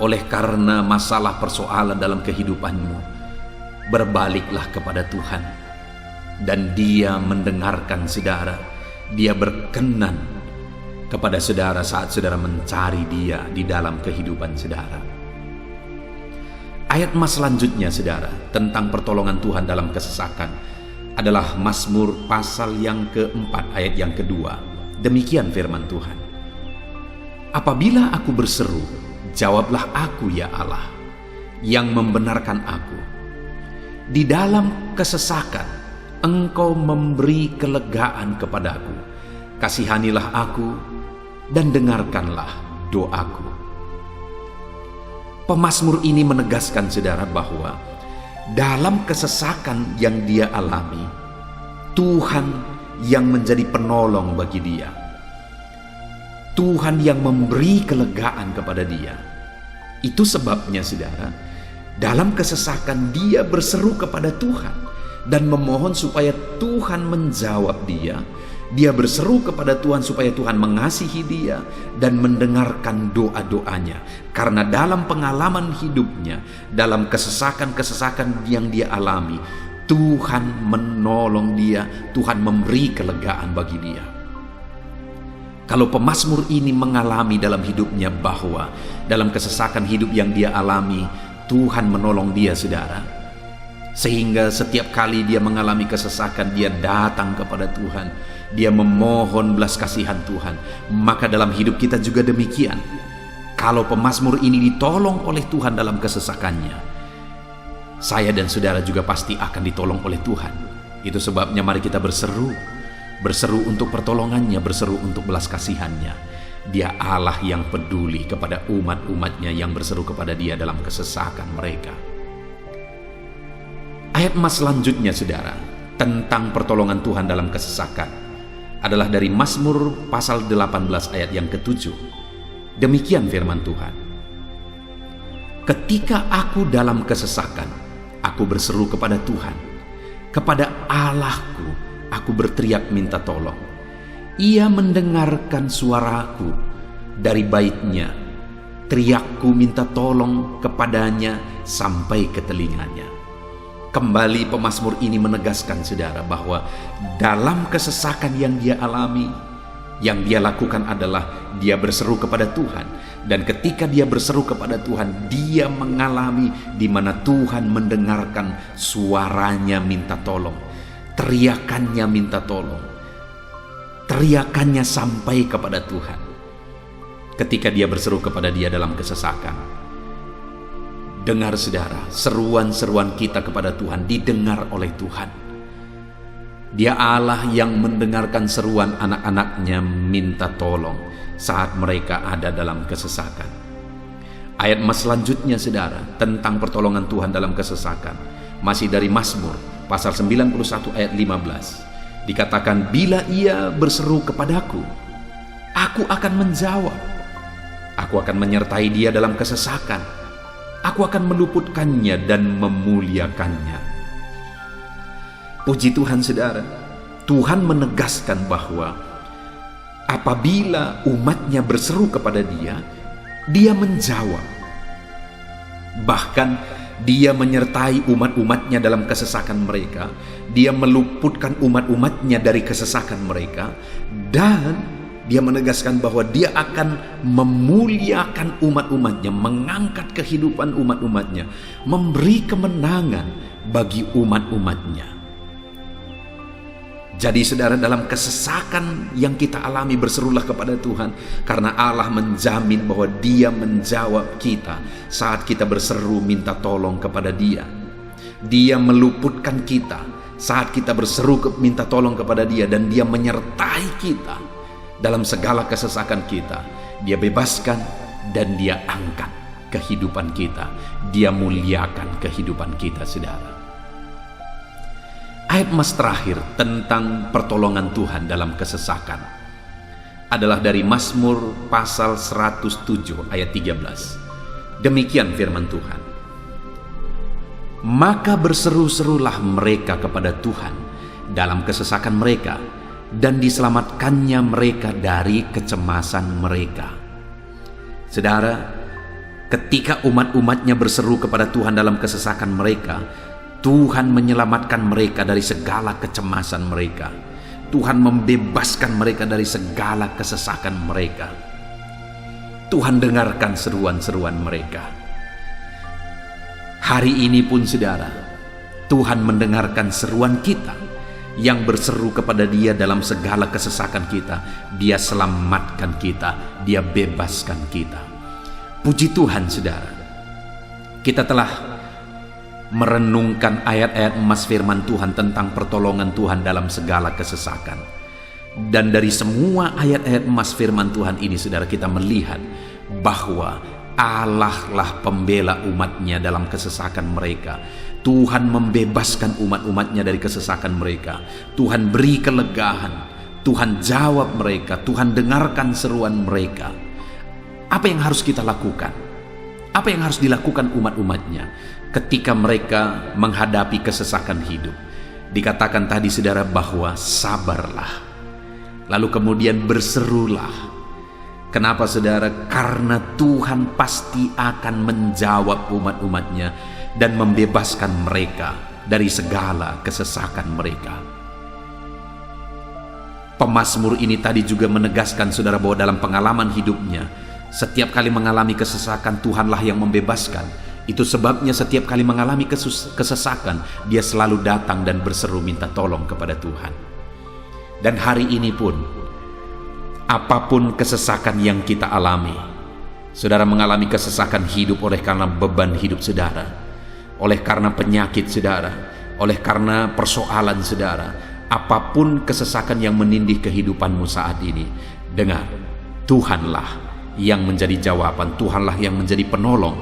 Speaker 1: oleh karena masalah persoalan dalam kehidupanmu, berbaliklah kepada Tuhan, dan Dia mendengarkan saudara. Dia berkenan kepada saudara saat saudara mencari Dia di dalam kehidupan saudara. Ayat mas selanjutnya saudara tentang pertolongan Tuhan dalam kesesakan adalah Mazmur pasal yang keempat ayat yang kedua. Demikian firman Tuhan. Apabila aku berseru, jawablah aku ya Allah, yang membenarkan aku. Di dalam kesesakan Engkau memberi kelegaan kepadaku. Kasihanilah aku dan dengarkanlah doaku. Pemazmur ini menegaskan saudara bahwa dalam kesesakan yang dia alami, Tuhan yang menjadi penolong bagi dia. Tuhan yang memberi kelegaan kepada dia. Itu sebabnya saudara, dalam kesesakan dia berseru kepada Tuhan dan memohon supaya Tuhan menjawab dia. Dia berseru kepada Tuhan supaya Tuhan mengasihi dia dan mendengarkan doa-doanya. Karena dalam pengalaman hidupnya, dalam kesesakan-kesesakan yang dia alami, Tuhan menolong dia, Tuhan memberi kelegaan bagi dia. Kalau pemazmur ini mengalami dalam hidupnya bahwa dalam kesesakan hidup yang dia alami, Tuhan menolong dia saudara, sehingga setiap kali dia mengalami kesesakan, dia datang kepada Tuhan, dia memohon belas kasihan Tuhan. Maka dalam hidup kita juga demikian. Kalau pemazmur ini ditolong oleh Tuhan dalam kesesakannya, saya dan saudara juga pasti akan ditolong oleh Tuhan. Itu sebabnya mari kita berseru untuk pertolongannya, berseru untuk belas kasihannya. Dia Allah yang peduli kepada umat-umatnya yang berseru kepada dia dalam kesesakan mereka. Ayat mas selanjutnya saudara tentang pertolongan Tuhan dalam kesesakan adalah dari Mazmur pasal 18 ayat yang ke-7. Demikian firman Tuhan. Ketika aku dalam kesesakan, aku berseru kepada Tuhan. Kepada Allahku, aku berteriak minta tolong. Ia mendengarkan suaraku dari bait-Nya. Teriakku minta tolong kepadanya sampai ke telinganya. Kembali pemazmur ini menegaskan saudara bahwa dalam kesesakan yang dia alami, yang dia lakukan adalah dia berseru kepada Tuhan. Dan ketika dia berseru kepada Tuhan, dia mengalami di mana Tuhan mendengarkan suaranya minta tolong, teriakannya minta tolong, teriakannya sampai kepada Tuhan. Ketika dia berseru kepada dia dalam kesesakan, dengar saudara, seruan-seruan kita kepada Tuhan didengar oleh Tuhan. Dia Allah yang mendengarkan seruan anak-anaknya minta tolong saat mereka ada dalam kesesakan. Ayat mas selanjutnya saudara tentang pertolongan Tuhan dalam kesesakan masih dari Mazmur pasal 91 ayat 15. Dikatakan, bila ia berseru kepadaku, aku akan menjawab. Aku akan menyertai dia dalam kesesakan. Aku akan meluputkannya dan memuliakannya. Puji Tuhan saudara, Tuhan menegaskan bahwa apabila umatnya berseru kepada dia, dia menjawab. Bahkan dia menyertai umat-umatnya dalam kesesakan mereka. Dia meluputkan umat-umatnya dari kesesakan mereka. Dan dia menegaskan bahwa dia akan memuliakan umat-umatnya, mengangkat kehidupan umat-umatnya, memberi kemenangan bagi umat-umatnya. Jadi saudara, dalam kesesakan yang kita alami berserulah kepada Tuhan, karena Allah menjamin bahwa dia menjawab kita saat kita berseru minta tolong kepada dia. Dia meluputkan kita saat kita berseru minta tolong kepada dia, dan dia menyertai kita dalam segala kesesakan kita. Dia bebaskan dan dia angkat kehidupan kita. Dia muliakan kehidupan kita saudara. Ayat mas terakhir tentang pertolongan Tuhan dalam kesesakan adalah dari Mazmur pasal 107 ayat 13. Demikian firman Tuhan. Maka berseru-serulah mereka kepada Tuhan dalam kesesakan mereka, dan diselamatkannya mereka dari kecemasan mereka. Saudara, ketika umat-umatnya berseru kepada Tuhan dalam kesesakan mereka, Tuhan menyelamatkan mereka dari segala kecemasan mereka. Tuhan membebaskan mereka dari segala kesesakan mereka. Tuhan dengarkan seruan-seruan mereka. Hari ini pun saudara, Tuhan mendengarkan seruan kita yang berseru kepada Dia dalam segala kesesakan kita. Dia selamatkan kita, Dia bebaskan kita. Puji Tuhan saudara, kita telah merenungkan ayat-ayat emas firman Tuhan tentang pertolongan Tuhan dalam segala kesesakan. Dan dari semua ayat-ayat emas firman Tuhan ini saudara, kita melihat bahwa Allah lah pembela umatnya dalam kesesakan mereka. Tuhan membebaskan umat-umatnya dari kesesakan mereka. Tuhan beri kelegaan, Tuhan jawab mereka, Tuhan dengarkan seruan mereka. Apa yang harus kita lakukan? Apa yang harus dilakukan umat-umatnya ketika mereka menghadapi kesesakan hidup? Dikatakan tadi saudara bahwa sabarlah, lalu kemudian berserulah. Kenapa saudara? Karena Tuhan pasti akan menjawab umat-umatnya dan membebaskan mereka dari segala kesesakan mereka. Pemazmur ini tadi juga menegaskan saudara bahwa dalam pengalaman hidupnya, setiap kali mengalami kesesakan, Tuhanlah yang membebaskan. Itu sebabnya setiap kali mengalami kesesakan, dia selalu datang dan berseru minta tolong kepada Tuhan. Dan hari ini pun, apapun kesesakan yang kita alami, saudara mengalami kesesakan hidup oleh karena beban hidup saudara, oleh karena penyakit saudara, oleh karena persoalan saudara, apapun kesesakan yang menindih kehidupanmu saat ini, dengar, Tuhanlah yang menjadi jawaban, Tuhanlah yang menjadi penolong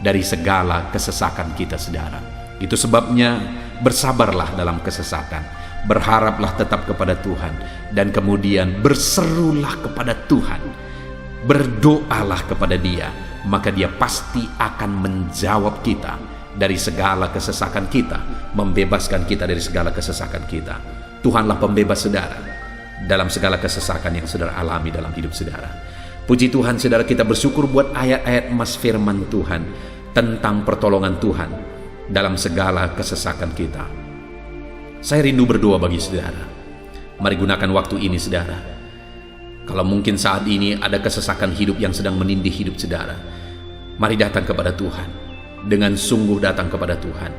Speaker 1: dari segala kesesakan kita saudara. Itu sebabnya bersabarlah dalam kesesakan, berharaplah tetap kepada Tuhan, dan kemudian berserulah kepada Tuhan, berdoalah kepada Dia, maka Dia pasti akan menjawab kita dari segala kesesakan kita, membebaskan kita dari segala kesesakan kita. Tuhanlah pembebas saudara dalam segala kesesakan yang saudara alami dalam hidup saudara. Puji Tuhan saudara, kita bersyukur buat ayat-ayat emas firman Tuhan tentang pertolongan Tuhan dalam segala kesesakan kita. Saya rindu berdoa bagi saudara. Mari gunakan waktu ini saudara. Kalau mungkin saat ini ada kesesakan hidup yang sedang menindih hidup saudara, mari datang kepada Tuhan. Dengan sungguh datang kepada Tuhan.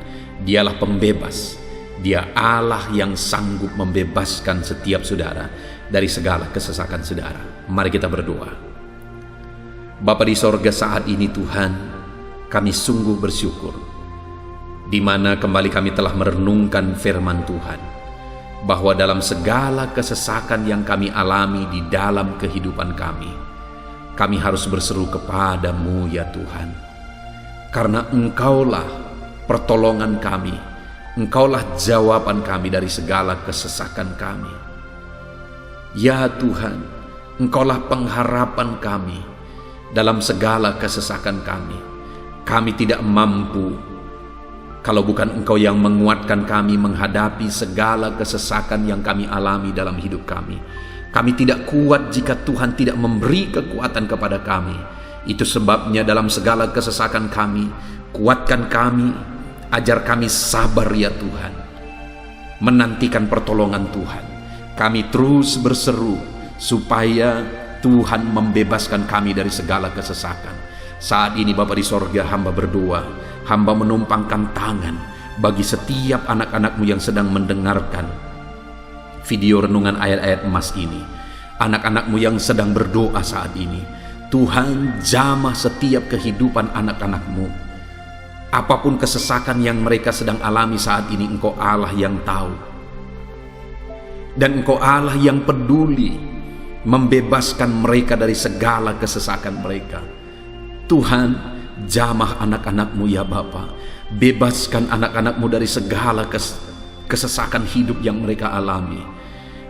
Speaker 1: Dialah pembebas. Dia Allah yang sanggup membebaskan setiap saudara dari segala kesesakan saudara. Mari kita berdoa. Bapa di sorga, saat ini Tuhan, kami sungguh bersyukur di mana kembali kami telah merenungkan firman Tuhan, bahwa dalam segala kesesakan yang kami alami di dalam kehidupan kami harus berseru kepadamu ya Tuhan, karena Engkaulah pertolongan kami, Engkaulah jawaban kami dari segala kesesakan kami. Ya Tuhan, Engkaulah pengharapan kami dalam segala kesesakan kami. Kami tidak mampu kalau bukan Engkau yang menguatkan kami menghadapi segala kesesakan yang kami alami dalam hidup kami. Kami tidak kuat jika Tuhan tidak memberi kekuatan kepada kami. Itu sebabnya dalam segala kesesakan kami, kuatkan kami, ajar kami sabar ya Tuhan, menantikan pertolongan Tuhan. Kami terus berseru supaya Tuhan membebaskan kami dari segala kesesakan. Saat ini Bapa di sorga, hamba berdoa, hamba menumpangkan tangan bagi setiap anak-anak-Mu yang sedang mendengarkan video renungan ayat-ayat emas ini. Anak-anak-Mu yang sedang berdoa saat ini, Tuhan jamah setiap kehidupan anak-anak-Mu. Apapun kesesakan yang mereka sedang alami saat ini, Engkau Allah yang tahu, dan Engkau Allah yang peduli membebaskan mereka dari segala kesesakan mereka. Tuhan, jamah anak-anak-Mu ya Bapa, bebaskan anak-anak-Mu dari segala kesesakan hidup yang mereka alami.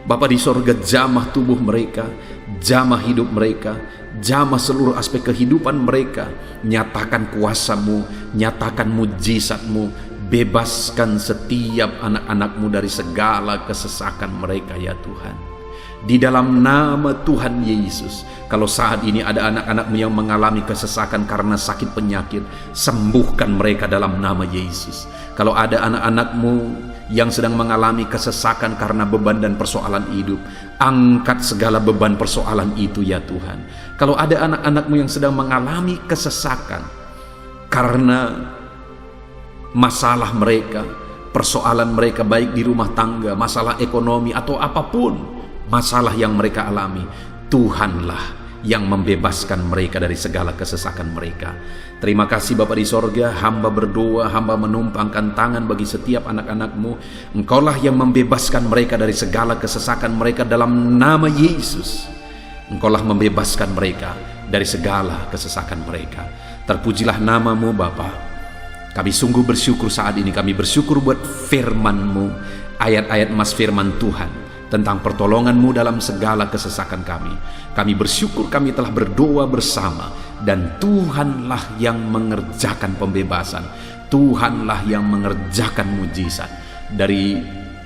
Speaker 1: Bapa di sorga, jamah tubuh mereka, jamah hidup mereka, jamah seluruh aspek kehidupan mereka. Nyatakan kuasa-Mu, nyatakan mujizat-Mu, bebaskan setiap anak-anak-Mu dari segala kesesakan mereka ya Tuhan. Di dalam nama Tuhan Yesus, kalau saat ini ada anak-anak-Mu yang mengalami kesesakan karena sakit penyakit, sembuhkan mereka dalam nama Yesus. Kalau ada anak-anak-Mu yang sedang mengalami kesesakan karena beban dan persoalan hidup, angkat segala beban persoalan itu ya Tuhan. Kalau ada anak-anak-Mu yang sedang mengalami kesesakan karena masalah mereka, persoalan mereka baik di rumah tangga, masalah ekonomi atau apapun masalah yang mereka alami, Tuhanlah yang membebaskan mereka dari segala kesesakan mereka. Terima kasih Bapa di sorga, hamba berdoa, hamba menumpangkan tangan bagi setiap anak-anak-Mu. Engkaulah yang membebaskan mereka dari segala kesesakan mereka dalam nama Yesus. Engkaulah membebaskan mereka dari segala kesesakan mereka. Terpujilah nama-Mu Bapa. Kami sungguh bersyukur saat ini, kami bersyukur buat firman-Mu, ayat-ayat emas firman Tuhan tentang pertolongan-Mu dalam segala kesesakan kami. Kami bersyukur kami telah berdoa bersama, dan Tuhanlah yang mengerjakan pembebasan, Tuhanlah yang mengerjakan mujizat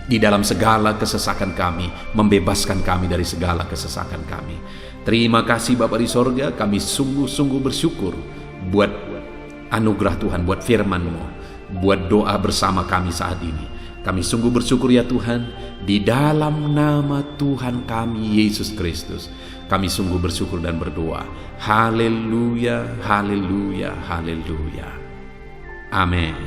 Speaker 1: di dalam segala kesesakan kami, membebaskan kami dari segala kesesakan kami. Terima kasih Bapa di sorga, kami sungguh-sungguh bersyukur buat anugerah Tuhan, buat firman-Mu, buat doa bersama kami saat ini. Kami sungguh bersyukur ya Tuhan, di dalam nama Tuhan kami Yesus Kristus, kami sungguh bersyukur dan berdoa. Haleluya, haleluya, haleluya. Amin.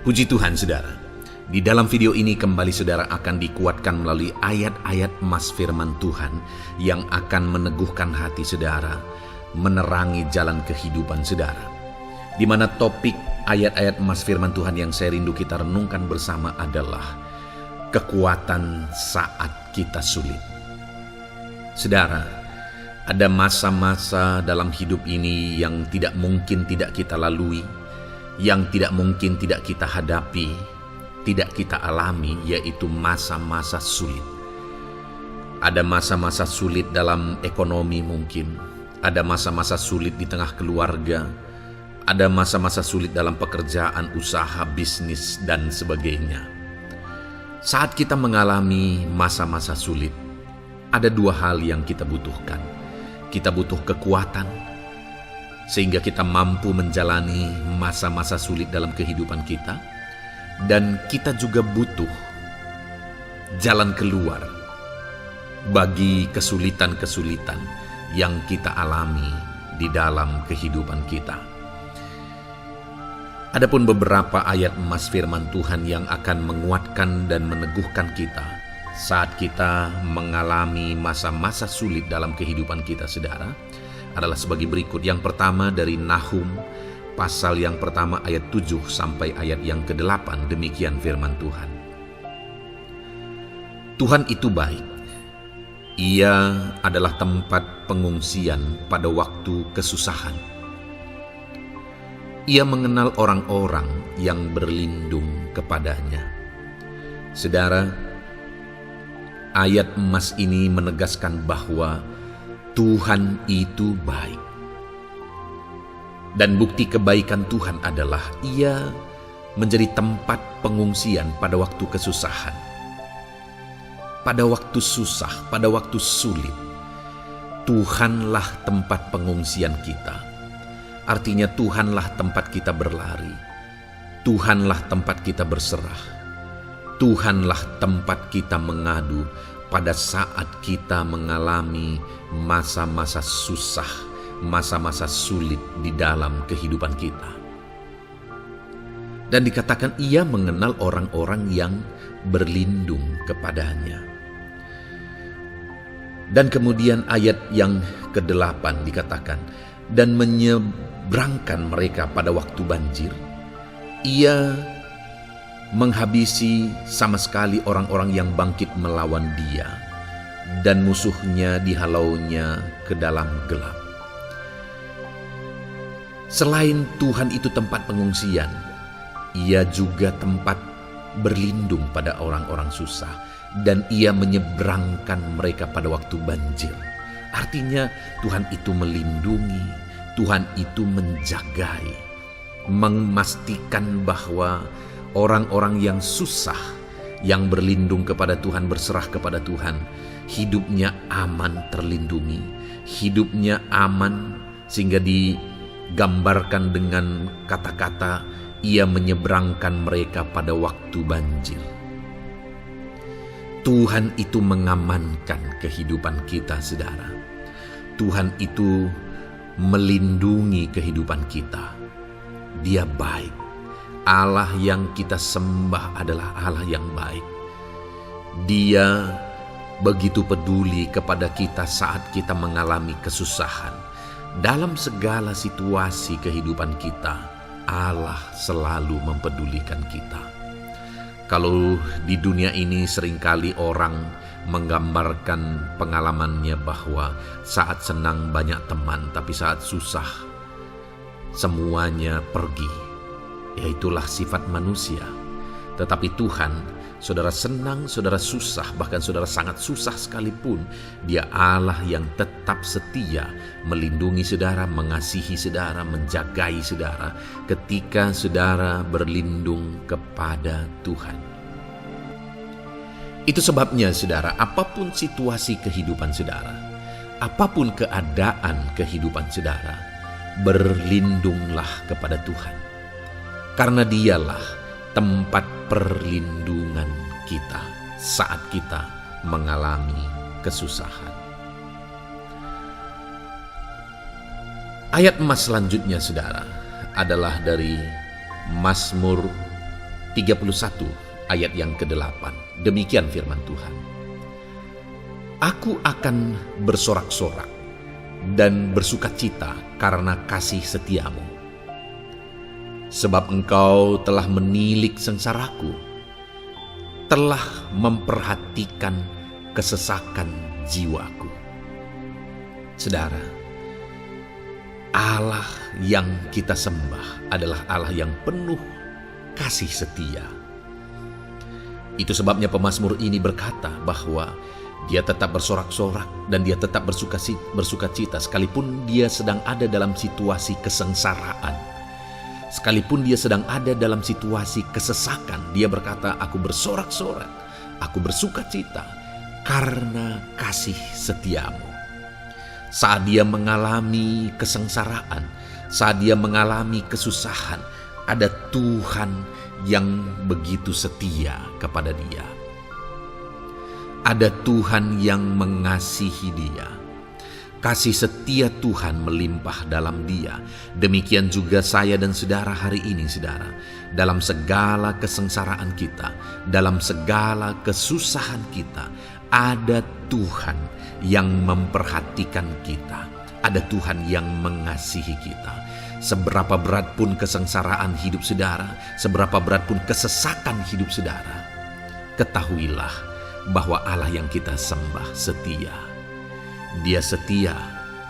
Speaker 1: Puji Tuhan saudara, di dalam video ini kembali saudara akan dikuatkan melalui ayat-ayat emas firman Tuhan yang akan meneguhkan hati saudara, menerangi jalan kehidupan saudara. Di mana topik ayat-ayat emas firman Tuhan yang saya rindu kita renungkan bersama adalah kekuatan saat kita sulit. Saudara, ada masa-masa dalam hidup ini yang tidak mungkin tidak kita lalui, yang tidak mungkin tidak kita hadapi, tidak kita alami, yaitu masa-masa sulit. Ada masa-masa sulit dalam ekonomi mungkin, ada masa-masa sulit di tengah keluarga, ada masa-masa sulit dalam pekerjaan, usaha, bisnis, dan sebagainya. Saat kita mengalami masa-masa sulit, ada dua hal yang kita butuhkan. Kita butuh kekuatan, sehingga kita mampu menjalani masa-masa sulit dalam kehidupan kita. Dan kita juga butuh jalan keluar bagi kesulitan-kesulitan yang kita alami di dalam kehidupan kita. Adapun beberapa ayat emas firman Tuhan yang akan menguatkan dan meneguhkan kita saat kita mengalami masa-masa sulit dalam kehidupan kita saudara, adalah sebagai berikut. Yang pertama dari Nahum pasal yang pertama ayat 7 sampai ayat yang ke-8, demikian firman Tuhan. Tuhan itu baik. Ia adalah tempat pengungsian pada waktu kesusahan. Ia mengenal orang-orang yang berlindung kepadanya. Saudara, ayat emas ini menegaskan bahwa Tuhan itu baik. Dan bukti kebaikan Tuhan adalah Ia menjadi tempat pengungsian pada waktu kesusahan. Pada waktu susah, pada waktu sulit, Tuhanlah tempat pengungsian kita. Artinya Tuhanlah tempat kita berlari, Tuhanlah tempat kita berserah, Tuhanlah tempat kita mengadu pada saat kita mengalami masa-masa susah, masa-masa sulit di dalam kehidupan kita. Dan dikatakan Ia mengenal orang-orang yang berlindung kepadanya. Dan kemudian ayat yang ke-8 dikatakan, dan menyeberangkan mereka pada waktu banjir. Ia menghabisi sama sekali orang-orang yang bangkit melawan Dia, dan musuhnya dihalaunya ke dalam gelap. Selain Tuhan itu tempat pengungsian, Ia juga tempat berlindung pada orang-orang susah, dan Ia menyeberangkan mereka pada waktu banjir. Artinya Tuhan itu melindungi, Tuhan itu menjagai, memastikan bahwa orang-orang yang susah, yang berlindung kepada Tuhan, berserah kepada Tuhan, hidupnya aman, terlindungi, hidupnya aman, sehingga digambarkan dengan kata-kata Ia menyeberangkan mereka pada waktu banjir. Tuhan itu mengamankan kehidupan kita, saudara. Tuhan itu melindungi kehidupan kita. Dia baik. Allah yang kita sembah adalah Allah yang baik. Dia begitu peduli kepada kita saat kita mengalami kesusahan. Dalam segala situasi kehidupan kita, Allah selalu mempedulikan kita. Kalau di dunia ini seringkali orang menggambarkan pengalamannya bahwa saat senang banyak teman, tapi saat susah semuanya pergi. Ya, itulah sifat manusia. Tetapi Tuhan, saudara senang, saudara susah, bahkan saudara sangat susah sekalipun, Dia Allah yang tetap setia melindungi saudara, mengasihi saudara, menjagai saudara ketika saudara berlindung kepada Tuhan. Itu sebabnya saudara, apapun situasi kehidupan saudara, apapun keadaan kehidupan saudara, berlindunglah kepada Tuhan. Karena Dialah tempat perlindungan kita saat kita mengalami kesusahan. Ayat emas selanjutnya saudara adalah dari Mazmur 31 ayat yang ke-8. Demikian firman Tuhan. Aku akan bersorak-sorak dan bersukacita karena kasih setiamu. Sebab Engkau telah menilik sengsaraku, telah memperhatikan kesesakan jiwaku. Saudara, Allah yang kita sembah adalah Allah yang penuh kasih setia. Itu sebabnya pemazmur ini berkata bahwa dia tetap bersorak-sorak dan dia tetap bersukacita sekalipun dia sedang ada dalam situasi kesengsaraan. Sekalipun dia sedang ada dalam situasi kesesakan, dia berkata, aku bersorak-sorak, aku bersukacita karena kasih setiamu. Saat dia mengalami kesengsaraan, saat dia mengalami kesusahan, ada Tuhan yang begitu setia kepada dia. Ada Tuhan yang mengasihi dia. Kasih setia Tuhan melimpah dalam dia. Demikian juga saya dan saudara hari ini, saudara. Dalam segala kesengsaraan kita, dalam segala kesusahan kita, ada Tuhan yang memperhatikan kita. Ada Tuhan yang mengasihi kita. Seberapa berat pun kesengsaraan hidup saudara, seberapa berat pun kesesakan hidup saudara, ketahuilah bahwa Allah yang kita sembah setia. Dia setia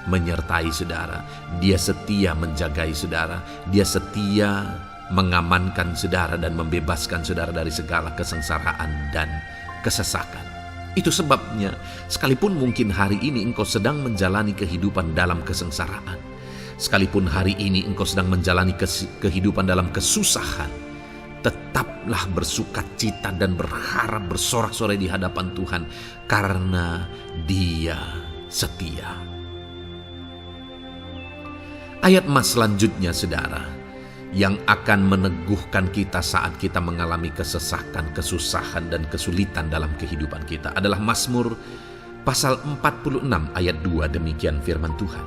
Speaker 1: menyertai saudara, Dia setia menjagai saudara, Dia setia mengamankan saudara dan membebaskan saudara dari segala kesengsaraan dan kesesakan. Itu sebabnya sekalipun mungkin hari ini engkau sedang menjalani kehidupan dalam kesengsaraan, sekalipun hari ini engkau sedang menjalani kehidupan dalam kesusahan, tetaplah bersukacita dan berharap, bersorak-sorai di hadapan Tuhan karena Dia setia. Ayat emas selanjutnya saudara, yang akan meneguhkan kita saat kita mengalami kesesakan, kesusahan dan kesulitan dalam kehidupan kita adalah Mazmur pasal 46 ayat 2. Demikian firman Tuhan.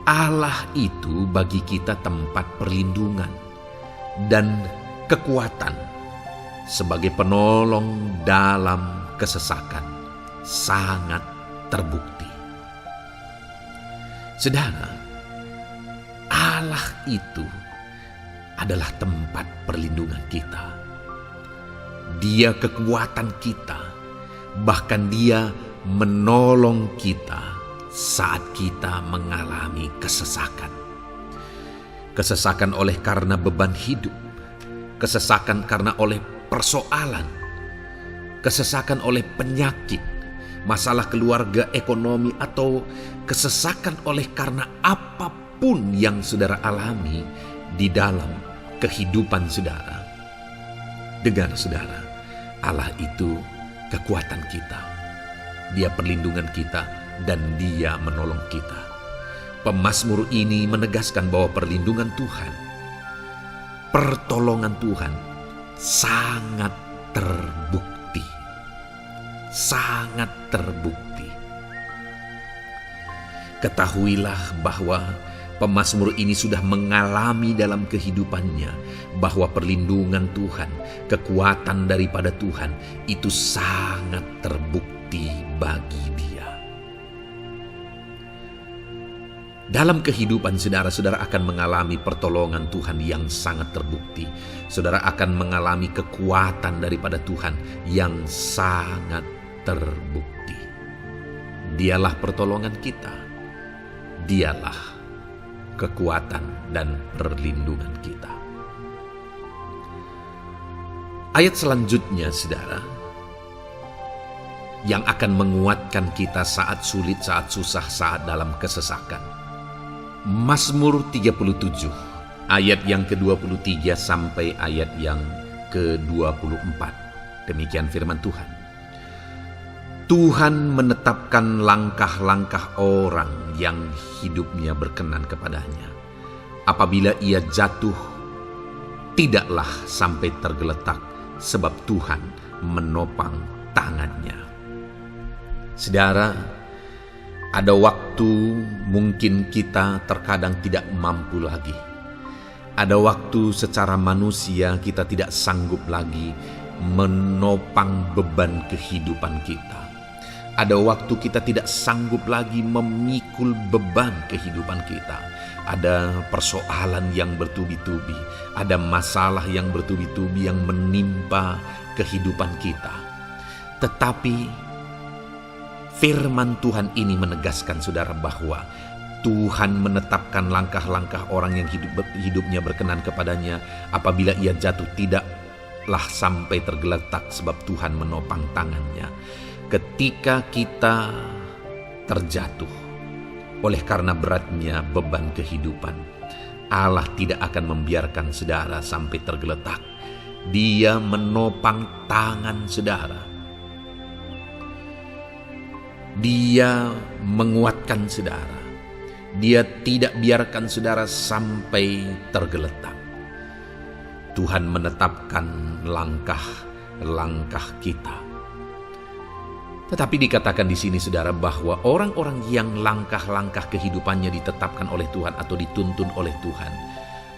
Speaker 1: Allah itu bagi kita tempat perlindungan dan kekuatan sebagai penolong dalam kesesakan, sangat terbukti. Saudara, Allah itu adalah tempat perlindungan kita. Dia kekuatan kita, bahkan Dia menolong kita saat kita mengalami kesesakan. Kesesakan oleh karena beban hidup, kesesakan karena oleh persoalan, kesesakan oleh penyakit, masalah keluarga, ekonomi, atau kesesakan oleh karena apapun yang saudara alami di dalam kehidupan saudara. Dengar saudara, Allah itu kekuatan kita. Dia perlindungan kita dan Dia menolong kita. Pemazmur ini menegaskan bahwa perlindungan Tuhan, pertolongan Tuhan sangat terbukti. Sangat terbukti. Ketahuilah bahwa pemazmur ini sudah mengalami dalam kehidupannya bahwa perlindungan Tuhan, kekuatan daripada Tuhan itu sangat terbukti bagi dia. Dalam kehidupan saudara akan mengalami pertolongan Tuhan yang sangat terbukti. Saudara akan mengalami kekuatan daripada Tuhan yang sangat terbukti. Dialah pertolongan kita. Dialah kekuatan dan perlindungan kita. Ayat selanjutnya saudara, yang akan menguatkan kita saat sulit, saat susah, saat dalam kesesakan. Mazmur 37 ayat yang ke-23 sampai ayat yang ke-24. Demikian firman Tuhan. Tuhan menetapkan langkah-langkah orang yang hidupnya berkenan kepadanya. Apabila ia jatuh, tidaklah sampai tergeletak, sebab Tuhan menopang tangannya. Saudara, ada waktu mungkin kita terkadang tidak mampu lagi. Ada waktu secara manusia kita tidak sanggup lagi menopang beban kehidupan kita. Ada waktu kita tidak sanggup lagi memikul beban kehidupan kita. Ada persoalan yang bertubi-tubi, ada masalah yang bertubi-tubi yang menimpa kehidupan kita. Tetapi firman Tuhan ini menegaskan saudara bahwa Tuhan menetapkan langkah-langkah orang yang hidupnya berkenan kepadanya. Apabila ia jatuh, tidaklah sampai tergeletak, sebab Tuhan menopang tangannya. Ketika kita terjatuh oleh karena beratnya beban kehidupan, Allah tidak akan membiarkan saudara sampai tergeletak. Dia menopang tangan saudara. Dia menguatkan saudara. Dia tidak biarkan saudara sampai tergeletak. Tuhan menetapkan langkah-langkah kita. Tetapi dikatakan di sini saudara bahwa orang-orang yang langkah-langkah kehidupannya ditetapkan oleh Tuhan atau dituntun oleh Tuhan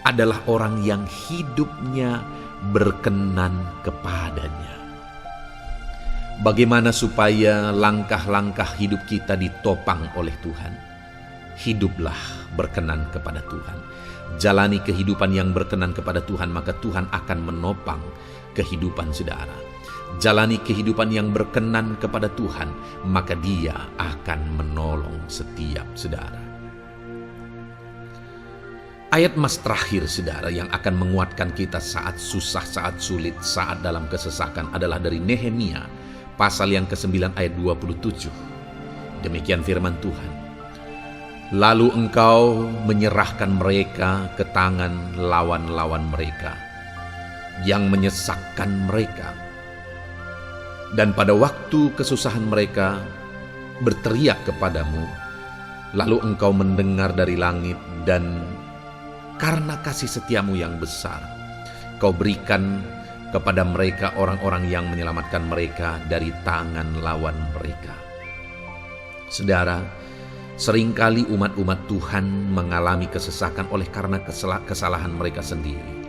Speaker 1: adalah orang yang hidupnya berkenan kepadanya. Bagaimana supaya langkah-langkah hidup kita ditopang oleh Tuhan? Hiduplah berkenan kepada Tuhan. Jalani kehidupan yang berkenan kepada Tuhan, maka Tuhan akan menopang kehidupan saudara. Jalani kehidupan yang berkenan kepada Tuhan, maka Dia akan menolong setiap saudara. Ayat mas terakhir saudara yang akan menguatkan kita saat susah, saat sulit, saat dalam kesesakan adalah dari Nehemia pasal yang ke-9 ayat 27. Demikian firman Tuhan. Lalu engkau menyerahkan mereka ke tangan lawan-lawan mereka yang menyesakkan mereka. Dan pada waktu kesusahan mereka berteriak kepadamu, lalu engkau mendengar dari langit, dan karena kasih setiamu yang besar, kau berikan kepada mereka orang-orang yang menyelamatkan mereka dari tangan lawan mereka. Saudara, seringkali umat-umat Tuhan mengalami kesesakan oleh karena kesalahan mereka sendiri.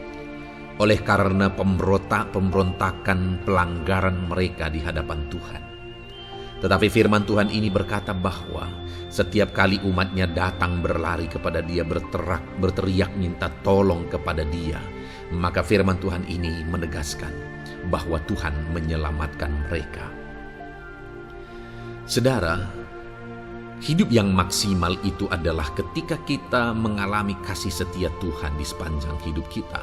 Speaker 1: Oleh karena pemberontakan, pelanggaran mereka di hadapan Tuhan. Tetapi firman Tuhan ini berkata bahwa setiap kali umatnya datang berlari kepada Dia, berteriak minta tolong kepada Dia, maka firman Tuhan ini menegaskan bahwa Tuhan menyelamatkan mereka. Saudara, hidup yang maksimal itu adalah ketika kita mengalami kasih setia Tuhan di sepanjang hidup kita.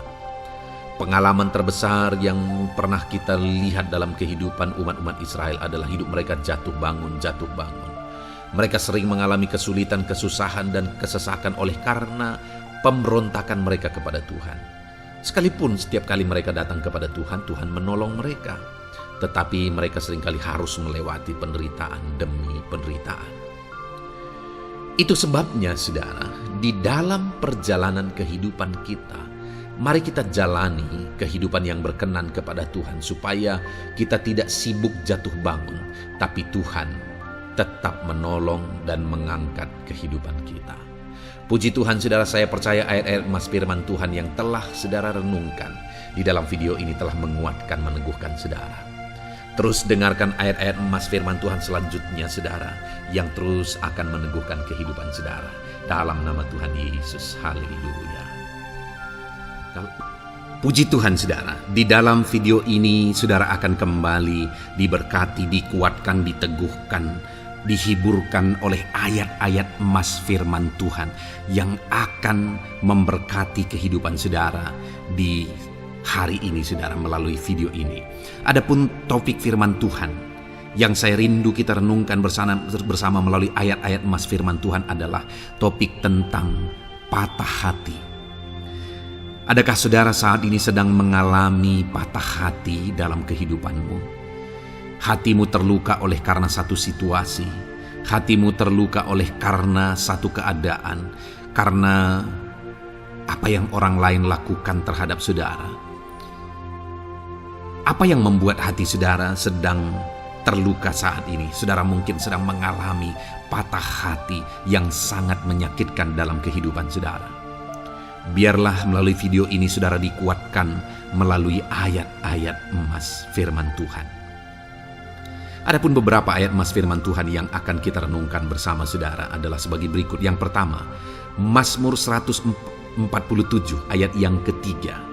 Speaker 1: Pengalaman terbesar yang pernah kita lihat dalam kehidupan umat-umat Israel adalah hidup mereka jatuh bangun, jatuh bangun. Mereka sering mengalami kesulitan, kesusahan, dan kesesakan oleh karena pemberontakan mereka kepada Tuhan. Sekalipun setiap kali mereka datang kepada Tuhan, Tuhan menolong mereka. Tetapi mereka seringkali harus melewati penderitaan demi penderitaan. Itu sebabnya, saudara, di dalam perjalanan kehidupan kita, mari kita jalani kehidupan yang berkenan kepada Tuhan supaya kita tidak sibuk jatuh bangun, tapi Tuhan tetap menolong dan mengangkat kehidupan kita. Puji Tuhan, saudara, saya percaya ayat-ayat emas firman Tuhan yang telah saudara renungkan di dalam video ini telah menguatkan, meneguhkan saudara. Terus dengarkan ayat-ayat emas firman Tuhan selanjutnya, saudara, yang terus akan meneguhkan kehidupan saudara. Dalam nama Tuhan Yesus, haleluya. Puji Tuhan, saudara, di dalam video ini saudara akan kembali diberkati, dikuatkan, diteguhkan, dihiburkan oleh ayat-ayat emas firman Tuhan yang akan memberkati kehidupan saudara di hari ini, saudara, melalui video ini. Adapun topik firman Tuhan yang saya rindu kita renungkan bersama melalui ayat-ayat emas firman Tuhan adalah topik tentang patah hati. Adakah saudara saat ini sedang mengalami patah hati dalam kehidupanmu? Hatimu terluka oleh karena satu situasi, hatimu terluka oleh karena satu keadaan, karena apa yang orang lain lakukan terhadap saudara. Apa yang membuat hati saudara sedang terluka saat ini? Saudara mungkin sedang mengalami patah hati yang sangat menyakitkan dalam kehidupan saudara. Biarlah melalui video ini saudara dikuatkan melalui ayat-ayat emas firman Tuhan. Adapun beberapa ayat emas firman Tuhan yang akan kita renungkan bersama saudara adalah sebagai berikut. Yang pertama, Mazmur 147 ayat yang ketiga.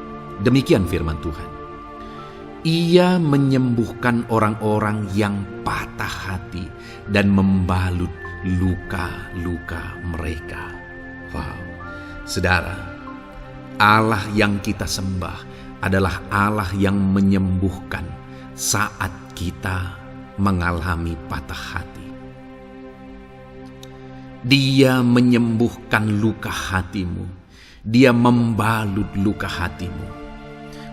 Speaker 1: Demikian firman Tuhan. Ia menyembuhkan orang-orang yang patah hati dan membalut luka-luka mereka. Wow, saudara, Allah yang kita sembah adalah Allah yang menyembuhkan saat kita mengalami patah hati. Dia menyembuhkan luka hatimu. Dia membalut luka hatimu.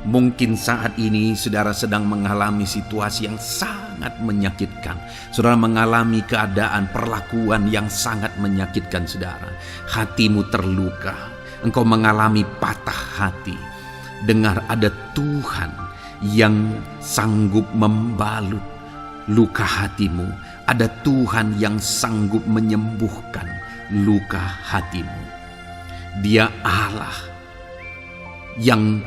Speaker 1: Mungkin saat ini saudara sedang mengalami situasi yang sangat menyakitkan. Saudara mengalami keadaan perlakuan yang sangat menyakitkan saudara. Hatimu terluka. Engkau mengalami patah hati. Dengar, ada Tuhan yang sanggup membalut luka hatimu. Ada Tuhan yang sanggup menyembuhkan luka hatimu. Dia Allah yang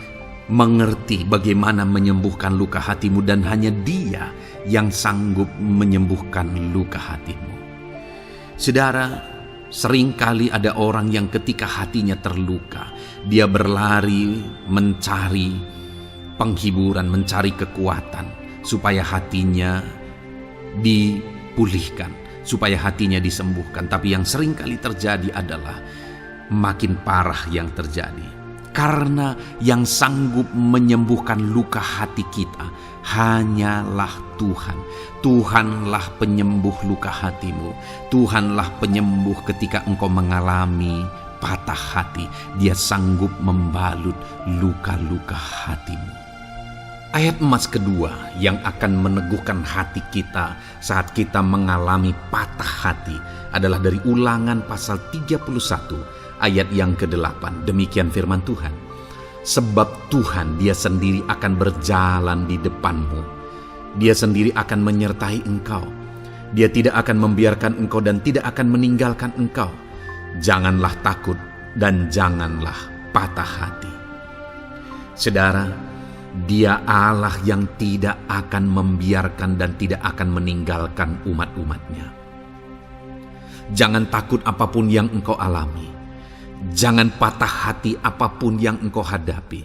Speaker 1: mengerti bagaimana menyembuhkan luka hatimu, dan hanya Dia yang sanggup menyembuhkan luka hatimu. Saudara, seringkali ada orang yang ketika hatinya terluka, dia berlari mencari penghiburan, mencari kekuatan supaya hatinya dipulihkan, supaya hatinya disembuhkan. Tapi yang seringkali terjadi adalah makin parah yang terjadi. Karena yang sanggup menyembuhkan luka hati kita hanyalah Tuhan. Tuhanlah penyembuh luka hatimu. Tuhanlah penyembuh ketika engkau mengalami patah hati. Dia sanggup membalut luka-luka hatimu. Ayat emas kedua yang akan meneguhkan hati kita saat kita mengalami patah hati adalah dari Ulangan pasal 31 ayat yang ke-8. Demikian firman Tuhan. Sebab Tuhan Dia sendiri akan berjalan di depanmu. Dia sendiri akan menyertai engkau. Dia tidak akan membiarkan engkau dan tidak akan meninggalkan engkau. Janganlah takut dan janganlah patah hati. Saudara, Dia Allah yang tidak akan membiarkan dan tidak akan meninggalkan umat-umatnya. Jangan takut apapun yang engkau alami. Jangan patah hati apapun yang engkau hadapi.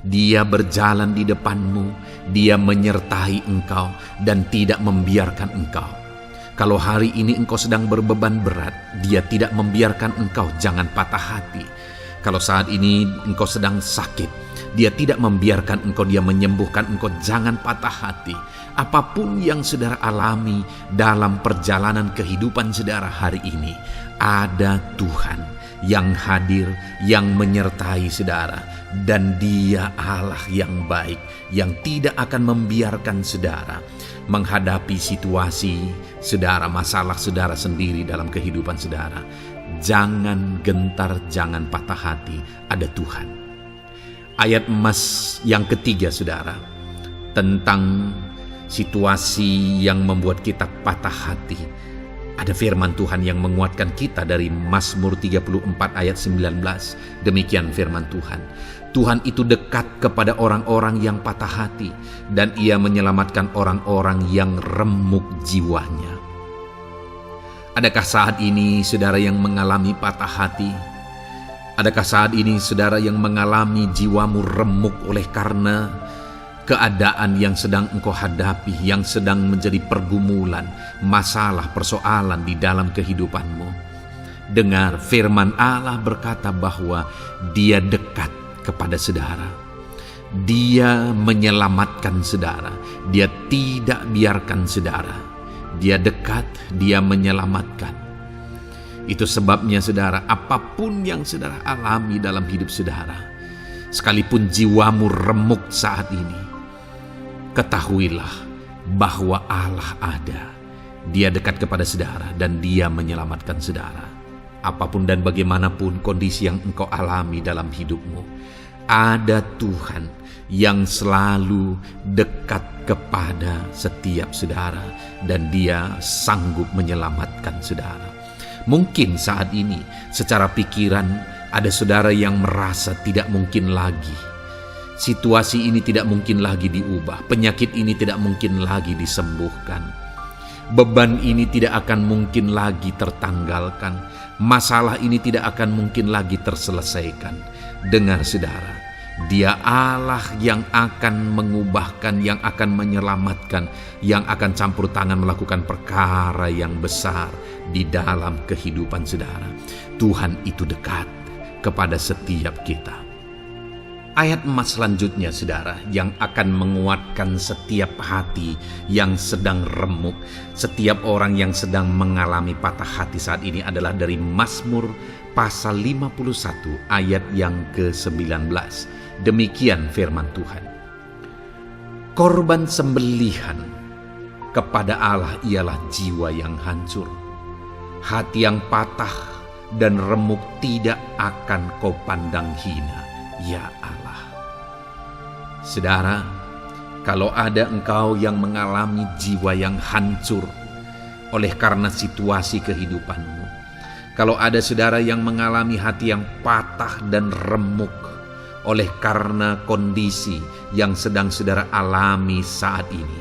Speaker 1: Dia berjalan di depanmu, Dia menyertai engkau dan tidak membiarkan engkau. Kalau hari ini engkau sedang berbeban berat, Dia tidak membiarkan engkau, jangan patah hati. Kalau saat ini engkau sedang sakit, Dia tidak membiarkan engkau, Dia menyembuhkan engkau. Jangan patah hati. Apapun yang saudara alami dalam perjalanan kehidupan saudara hari ini, ada Tuhan yang hadir, yang menyertai saudara. Dan Dia Allah yang baik, yang tidak akan membiarkan saudara menghadapi situasi saudara, masalah saudara sendiri dalam kehidupan saudara. Jangan gentar, jangan patah hati, ada Tuhan. Ayat emas yang ketiga saudara, tentang situasi yang membuat kita patah hati. Ada firman Tuhan yang menguatkan kita dari Mazmur 34 ayat 19. Demikian firman Tuhan. Tuhan itu dekat kepada orang-orang yang patah hati, dan Ia menyelamatkan orang-orang yang remuk jiwanya. Adakah saat ini saudara yang mengalami patah hati? Adakah saat ini saudara yang mengalami jiwamu remuk oleh karena keadaan yang sedang engkau hadapi, yang sedang menjadi pergumulan, masalah, persoalan di dalam kehidupanmu? Dengar, firman Allah berkata bahwa Dia dekat kepada saudara. Dia menyelamatkan saudara. Dia tidak biarkan saudara. Dia dekat, Dia menyelamatkan. Itu sebabnya saudara, apapun yang saudara alami dalam hidup saudara, sekalipun jiwamu remuk saat ini, ketahuilah bahwa Allah ada. Dia dekat kepada saudara dan Dia menyelamatkan saudara. Apapun dan bagaimanapun kondisi yang engkau alami dalam hidupmu, ada Tuhan yang selalu dekat kepada setiap saudara, dan Dia sanggup menyelamatkan saudara. Mungkin saat ini secara pikiran ada saudara yang merasa tidak mungkin lagi. Situasi ini tidak mungkin lagi diubah. Penyakit ini tidak mungkin lagi disembuhkan. Beban ini tidak akan mungkin lagi tertanggalkan. Masalah ini tidak akan mungkin lagi terselesaikan. Dengar saudara, Dia Allah yang akan mengubahkan, yang akan menyelamatkan, yang akan campur tangan melakukan perkara yang besar di dalam kehidupan saudara. Tuhan itu dekat kepada setiap kita. Ayat emas selanjutnya saudara, yang akan menguatkan setiap hati yang sedang remuk, setiap orang yang sedang mengalami patah hati saat ini adalah dari Mazmur pasal 51 ayat yang ke-19. Demikian firman Tuhan. Korban sembelihan kepada Allah ialah jiwa yang hancur. Hati yang patah dan remuk tidak akan kau pandang hina, ya Allah. Saudara, kalau ada engkau yang mengalami jiwa yang hancur oleh karena situasi kehidupanmu, kalau ada saudara yang mengalami hati yang patah dan remuk oleh karena kondisi yang sedang saudara alami saat ini,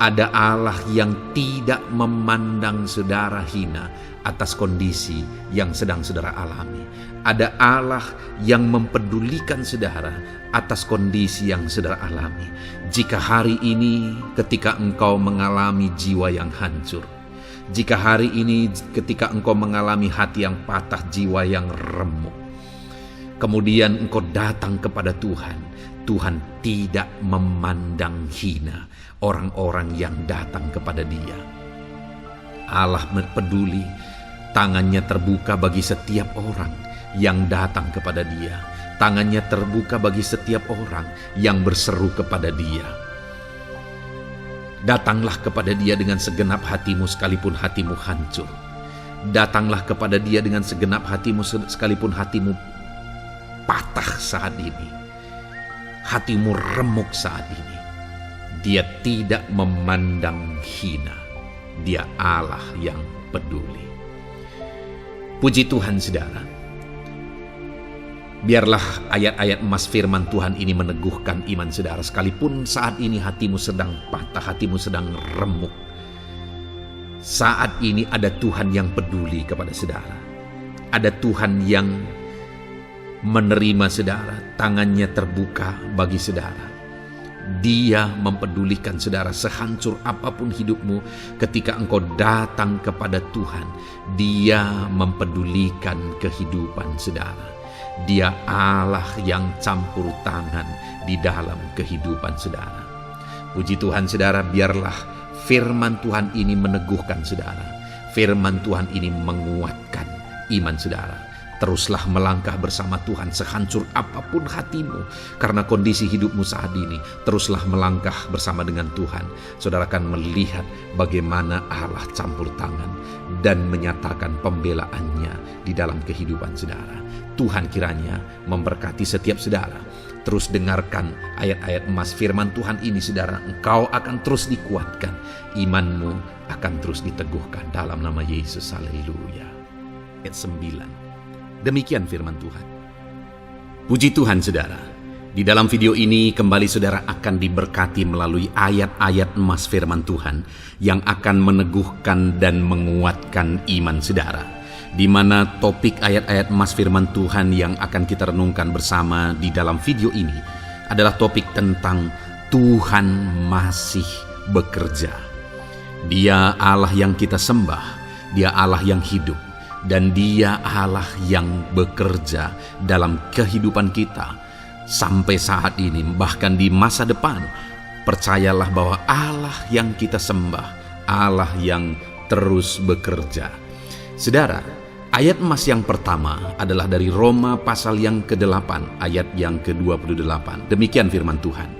Speaker 1: ada Allah yang tidak memandang saudara hina atas kondisi yang sedang saudara alami. Ada Allah yang mempedulikan saudara atas kondisi yang saudara alami. Jika hari ini ketika engkau mengalami jiwa yang hancur, jika hari ini ketika engkau mengalami hati yang patah, jiwa yang remuk, kemudian engkau datang kepada Tuhan, Tuhan tidak memandang hina orang-orang yang datang kepada Dia. Allah peduli, tangannya terbuka bagi setiap orang yang datang kepada Dia. Tangannya terbuka bagi setiap orang yang berseru kepada Dia. Datanglah kepada Dia dengan segenap hatimu sekalipun hatimu hancur. Datanglah kepada Dia dengan segenap hatimu sekalipun hatimu patah saat ini. Hatimu remuk saat ini. Dia tidak memandang hina. Dia Allah yang peduli. Puji Tuhan saudara. Biarlah ayat-ayat emas firman Tuhan ini meneguhkan iman saudara. Sekalipun saat ini hatimu sedang patah, hatimu sedang remuk, saat ini ada Tuhan yang peduli kepada saudara. Ada Tuhan yang menerima saudara, tangannya terbuka bagi saudara. Dia mempedulikan saudara sehancur apapun hidupmu. Ketika engkau datang kepada Tuhan, Dia mempedulikan kehidupan saudara. Dia Allah yang campur tangan di dalam kehidupan saudara. Puji Tuhan saudara, biarlah firman Tuhan ini meneguhkan saudara. Firman Tuhan ini menguatkan iman saudara. Teruslah melangkah bersama Tuhan sehancur apapun hatimu karena kondisi hidupmu saat ini. Teruslah melangkah bersama dengan Tuhan. Saudara akan melihat bagaimana Allah campur tangan dan menyatakan pembelaannya di dalam kehidupan saudara. Tuhan kiranya memberkati setiap saudara. Terus dengarkan ayat-ayat emas firman Tuhan ini saudara. Engkau akan terus dikuatkan. Imanmu akan terus diteguhkan dalam nama Yesus. Haleluya. Ayat 9. Demikian firman Tuhan. Puji Tuhan saudara. Di dalam video ini kembali saudara akan diberkati melalui ayat-ayat emas firman Tuhan yang akan meneguhkan dan menguatkan iman saudara. Di mana topik ayat-ayat emas firman Tuhan yang akan kita renungkan bersama di dalam video ini adalah topik tentang Tuhan masih bekerja. Dia Allah yang kita sembah, Dia Allah yang hidup, dan Dia Allah yang bekerja dalam kehidupan kita sampai saat ini, bahkan di masa depan. Percayalah bahwa Allah yang kita sembah, Allah yang terus bekerja. Saudara, ayat emas yang pertama adalah dari Roma pasal yang ke-8 ayat yang ke-28. Demikian firman Tuhan.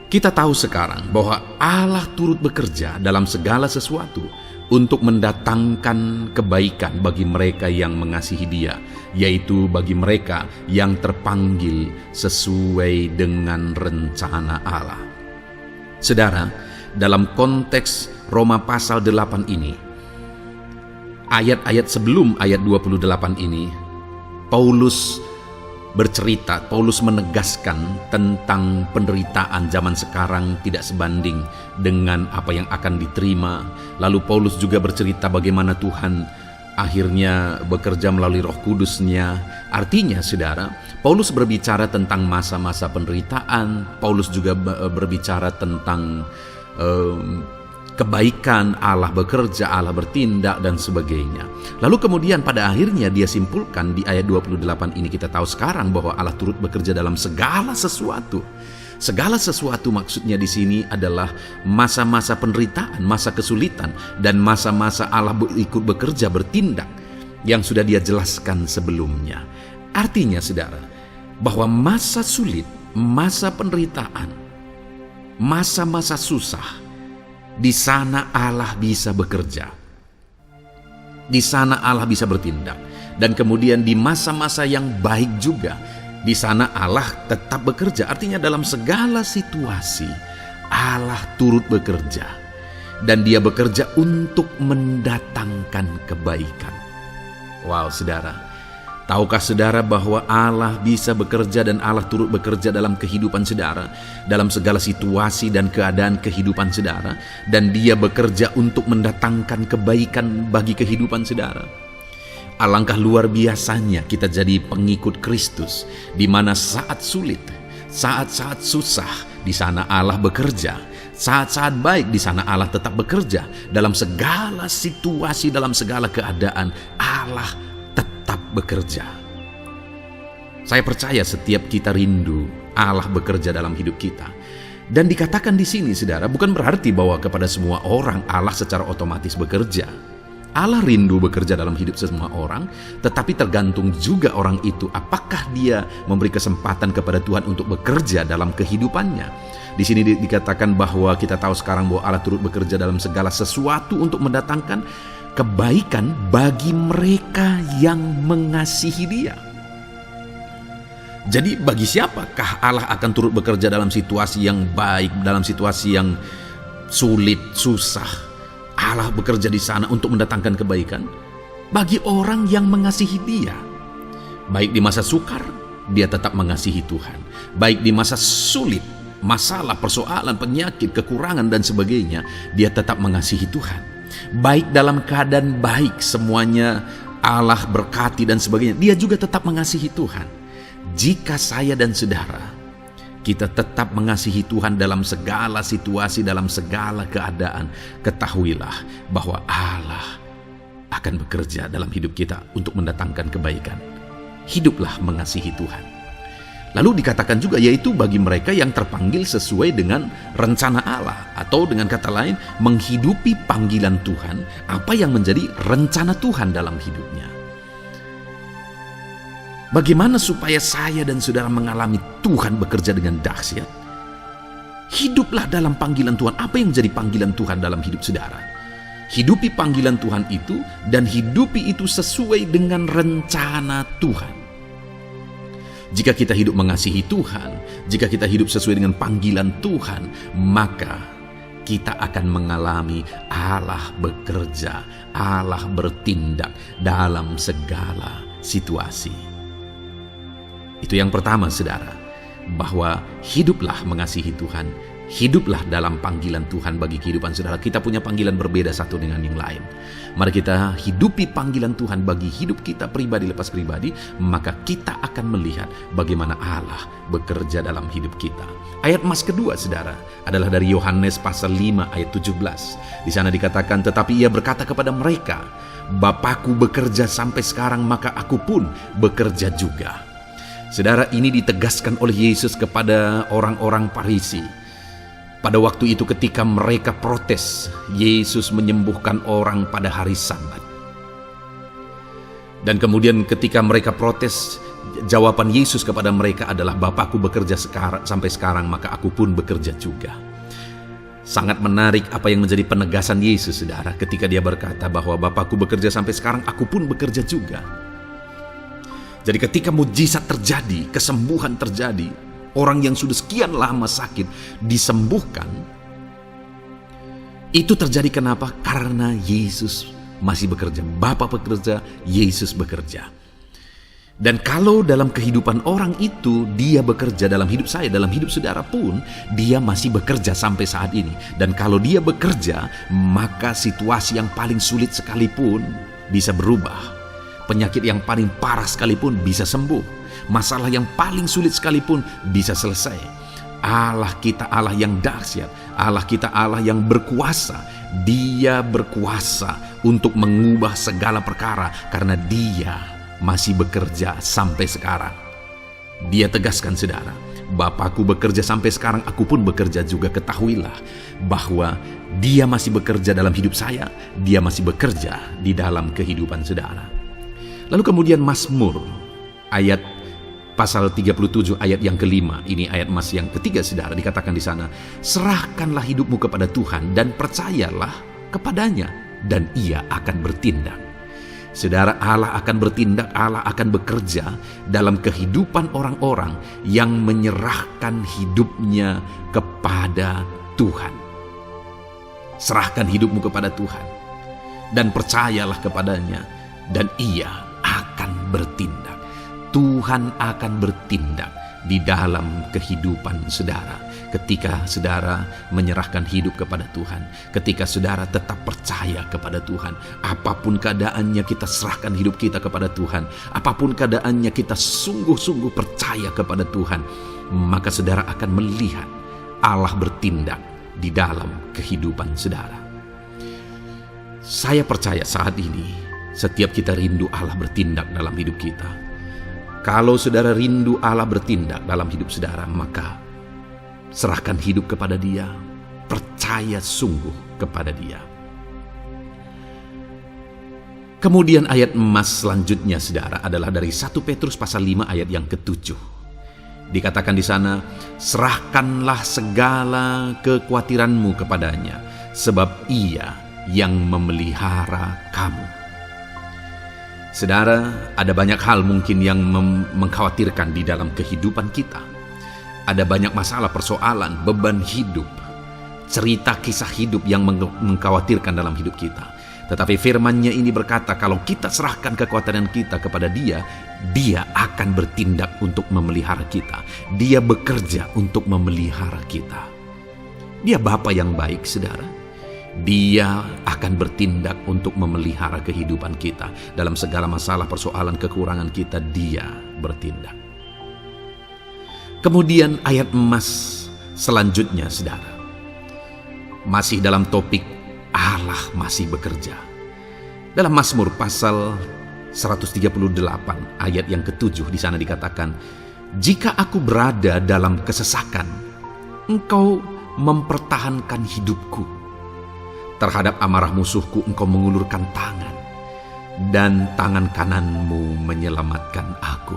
Speaker 1: Kita tahu sekarang bahwa Allah turut bekerja dalam segala sesuatu untuk mendatangkan kebaikan bagi mereka yang mengasihi Dia, yaitu bagi mereka yang terpanggil sesuai dengan rencana Allah. Saudara, dalam konteks Roma pasal 8 ini, ayat-ayat sebelum ayat 28 ini, Paulus menegaskan tentang penderitaan zaman sekarang tidak sebanding dengan apa yang akan diterima. Lalu Paulus juga bercerita bagaimana Tuhan akhirnya bekerja melalui Roh Kudus-Nya. Artinya saudara, Paulus berbicara tentang masa-masa penderitaan. Paulus juga berbicara tentang kebaikan, Allah bekerja, Allah bertindak, dan sebagainya. Lalu kemudian pada akhirnya dia simpulkan di ayat 28 ini, kita tahu sekarang bahwa Allah turut bekerja dalam segala sesuatu. Segala sesuatu maksudnya di sini adalah masa-masa penderitaan, masa kesulitan, dan masa-masa Allah ikut bekerja, bertindak, yang sudah dia jelaskan sebelumnya. Artinya saudara, bahwa masa sulit, masa penderitaan, masa-masa susah, di sana Allah bisa bekerja. Di sana Allah bisa bertindak. Dan kemudian di masa-masa yang baik juga, di sana Allah tetap bekerja. Artinya dalam segala situasi Allah turut bekerja. Dan Dia bekerja untuk mendatangkan kebaikan. Wow saudara, tahukah saudara bahwa Allah bisa bekerja dan Allah turut bekerja dalam kehidupan saudara, dalam segala situasi dan keadaan kehidupan saudara, dan Dia bekerja untuk mendatangkan kebaikan bagi kehidupan saudara. Alangkah luar biasanya kita jadi pengikut Kristus, di mana saat sulit, saat-saat susah, di sana Allah bekerja. Saat-saat baik, di sana Allah tetap bekerja. Dalam segala situasi, dalam segala keadaan, Allah tetap bekerja. Saya percaya setiap kita rindu Allah bekerja dalam hidup kita. Dan dikatakan di sini saudara, bukan berarti bahwa kepada semua orang Allah secara otomatis bekerja. Allah rindu bekerja dalam hidup semua orang, tetapi tergantung juga orang itu apakah dia memberi kesempatan kepada Tuhan untuk bekerja dalam kehidupannya. Di sini dikatakan bahwa kita tahu sekarang bahwa Allah turut bekerja dalam segala sesuatu untuk mendatangkan kebaikan bagi mereka yang mengasihi Dia. Jadi bagi siapakah Allah akan turut bekerja dalam situasi yang baik, dalam situasi yang sulit, susah? Allah bekerja di sana untuk mendatangkan kebaikan bagi orang yang mengasihi Dia. Baik di masa sukar, dia tetap mengasihi Tuhan. Baik di masa sulit, masalah, persoalan, penyakit, kekurangan, dan sebagainya, dia tetap mengasihi Tuhan. Baik dalam keadaan baik, semuanya Allah berkati dan sebagainya, dia juga tetap mengasihi Tuhan. Jika saya dan saudara, kita tetap mengasihi Tuhan dalam segala situasi, dalam segala keadaan, ketahuilah bahwa Allah akan bekerja dalam hidup kita untuk mendatangkan kebaikan. hiduplah mengasihi Tuhan. Lalu dikatakan juga, yaitu bagi mereka yang terpanggil sesuai dengan rencana Allah, atau dengan kata lain, menghidupi panggilan Tuhan, apa yang menjadi rencana Tuhan dalam hidupnya. Bagaimana supaya saya dan saudara mengalami Tuhan bekerja dengan dahsyat? Hiduplah dalam panggilan Tuhan. Apa yang menjadi panggilan Tuhan dalam hidup saudara? Hidupi panggilan Tuhan itu, dan hidupi itu sesuai dengan rencana Tuhan. Jika kita hidup mengasihi Tuhan, jika kita hidup sesuai dengan panggilan Tuhan, maka kita akan mengalami Allah bekerja, Allah bertindak dalam segala situasi. Itu yang pertama, saudara, bahwa hiduplah mengasihi Tuhan, hiduplah dalam panggilan Tuhan bagi kehidupan saudara. Kita punya panggilan berbeda satu dengan yang lain. Mari kita hidupi panggilan Tuhan bagi hidup kita pribadi lepas pribadi, maka kita akan melihat bagaimana Allah bekerja dalam hidup kita. Ayat emas kedua, saudara, adalah dari Yohanes pasal 5 ayat 17. Di sana dikatakan, tetapi ia berkata kepada mereka, Bapakku bekerja sampai sekarang, maka aku pun bekerja juga. Saudara, ini ditegaskan oleh Yesus kepada orang-orang Farisi. Pada waktu itu ketika mereka protes, Yesus menyembuhkan orang pada hari Sabat. Dan kemudian ketika mereka protes, jawaban Yesus kepada mereka adalah, Bapakku bekerja sampai sekarang, maka aku pun bekerja juga. Sangat menarik apa yang menjadi penegasan Yesus, saudara, ketika dia berkata bahwa Bapakku bekerja sampai sekarang, aku pun bekerja juga. Jadi ketika mujizat terjadi, kesembuhan terjadi, orang yang sudah sekian lama sakit disembuhkan, itu terjadi kenapa? Karena Yesus masih bekerja. Bapa bekerja, Yesus bekerja. Dan kalau dalam kehidupan orang itu dia bekerja, dalam hidup saya, dalam hidup saudara pun, dia masih bekerja sampai saat ini. Dan kalau dia bekerja, maka situasi yang paling sulit sekalipun bisa berubah. Penyakit yang paling parah sekalipun bisa sembuh. Masalah yang paling sulit sekalipun bisa selesai. Allah kita Allah yang dahsyat, Allah kita Allah yang berkuasa. Dia berkuasa untuk mengubah segala perkara karena dia masih bekerja sampai sekarang. Dia tegaskan, saudara, Bapakku bekerja sampai sekarang, aku pun bekerja juga. Ketahuilah bahwa dia masih bekerja dalam hidup saya, dia masih bekerja di dalam kehidupan saudara. Lalu kemudian Mazmur ayat pasal 37 ayat yang kelima, ini ayat emas yang ketiga, saudara, dikatakan di sana, serahkanlah hidupmu kepada Tuhan dan percayalah kepadanya, dan ia akan bertindak. Saudara, Allah akan bertindak, Allah akan bekerja dalam kehidupan orang-orang yang menyerahkan hidupnya kepada Tuhan. Serahkan hidupmu kepada Tuhan dan percayalah kepadanya, dan ia akan bertindak. Tuhan akan bertindak di dalam kehidupan saudara. Ketika saudara menyerahkan hidup kepada Tuhan, ketika saudara tetap percaya kepada Tuhan, apapun keadaannya kita serahkan hidup kita kepada Tuhan, apapun keadaannya kita sungguh-sungguh percaya kepada Tuhan, maka saudara akan melihat Allah bertindak di dalam kehidupan saudara. Saya percaya saat ini setiap kita rindu Allah bertindak dalam hidup kita. Kalau saudara rindu Allah bertindak dalam hidup saudara, maka serahkan hidup kepada Dia, percaya sungguh kepada Dia. Kemudian ayat emas selanjutnya, saudara, adalah dari 1 Petrus pasal 5 ayat yang ke-7. Dikatakan di sana, serahkanlah segala kekhawatiranmu kepadanya, sebab Ia yang memelihara kamu. Saudara, ada banyak hal mungkin yang mengkhawatirkan di dalam kehidupan kita. Ada banyak masalah, persoalan, beban hidup, cerita kisah hidup yang mengkhawatirkan dalam hidup kita. Tetapi firman-Nya ini berkata, kalau kita serahkan kekhawatiran kita kepada Dia, Dia akan bertindak untuk memelihara kita. Dia bekerja untuk memelihara kita. Dia Bapa yang baik, saudara. Dia akan bertindak untuk memelihara kehidupan kita. Dalam segala masalah, persoalan, kekurangan kita, Dia bertindak. Kemudian ayat emas selanjutnya, saudara, masih dalam topik Allah masih bekerja. Dalam Mazmur pasal 138 ayat yang ke-7 di sana dikatakan, "Jika aku berada dalam kesesakan, engkau mempertahankan hidupku. Terhadap amarah musuhku engkau mengulurkan tangan, dan tangan kananmu menyelamatkan aku."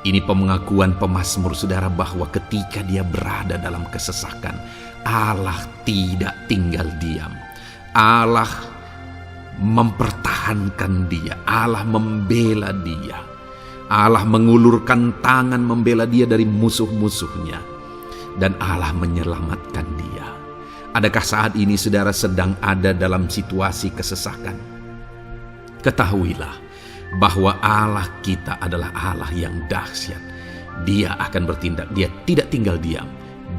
Speaker 1: Ini pengakuan pemazmur, saudara, bahwa ketika dia berada dalam kesesakan, Allah tidak tinggal diam. Allah mempertahankan dia. Allah membela dia. Allah mengulurkan tangan membela dia dari musuh-musuhnya. Dan Allah menyelamatkan dia. Adakah saat ini saudara sedang ada dalam situasi kesesakan? Ketahuilah bahwa Allah kita adalah Allah yang dahsyat. Dia akan bertindak, dia tidak tinggal diam.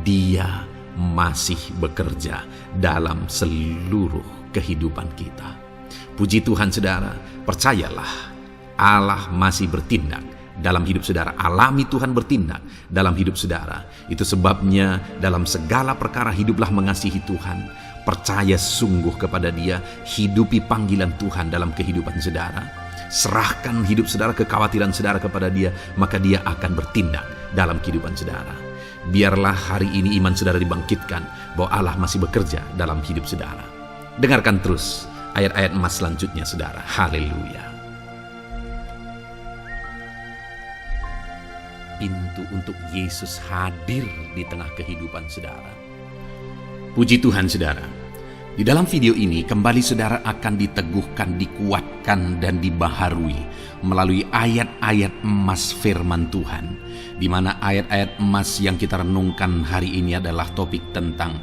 Speaker 1: Dia masih bekerja dalam seluruh kehidupan kita. Puji Tuhan saudara, percayalah Allah masih bertindak dalam hidup saudara. Alami Tuhan bertindak dalam hidup saudara. Itu sebabnya dalam segala perkara hiduplah mengasihi Tuhan. Percaya sungguh kepada Dia, hidupi panggilan Tuhan dalam kehidupan saudara. Serahkan hidup saudara, kekhawatiran saudara kepada Dia, maka Dia akan bertindak dalam kehidupan saudara. Biarlah hari ini iman saudara dibangkitkan bahwa Allah masih bekerja dalam hidup saudara. Dengarkan terus ayat-ayat emas selanjutnya saudara. Haleluya. Pintu untuk Yesus hadir di tengah kehidupan saudara. Puji Tuhan saudara. Di dalam video ini kembali saudara akan diteguhkan, dikuatkan, dan dibaharui melalui ayat-ayat emas firman Tuhan, di mana ayat-ayat emas yang kita renungkan hari ini adalah topik tentang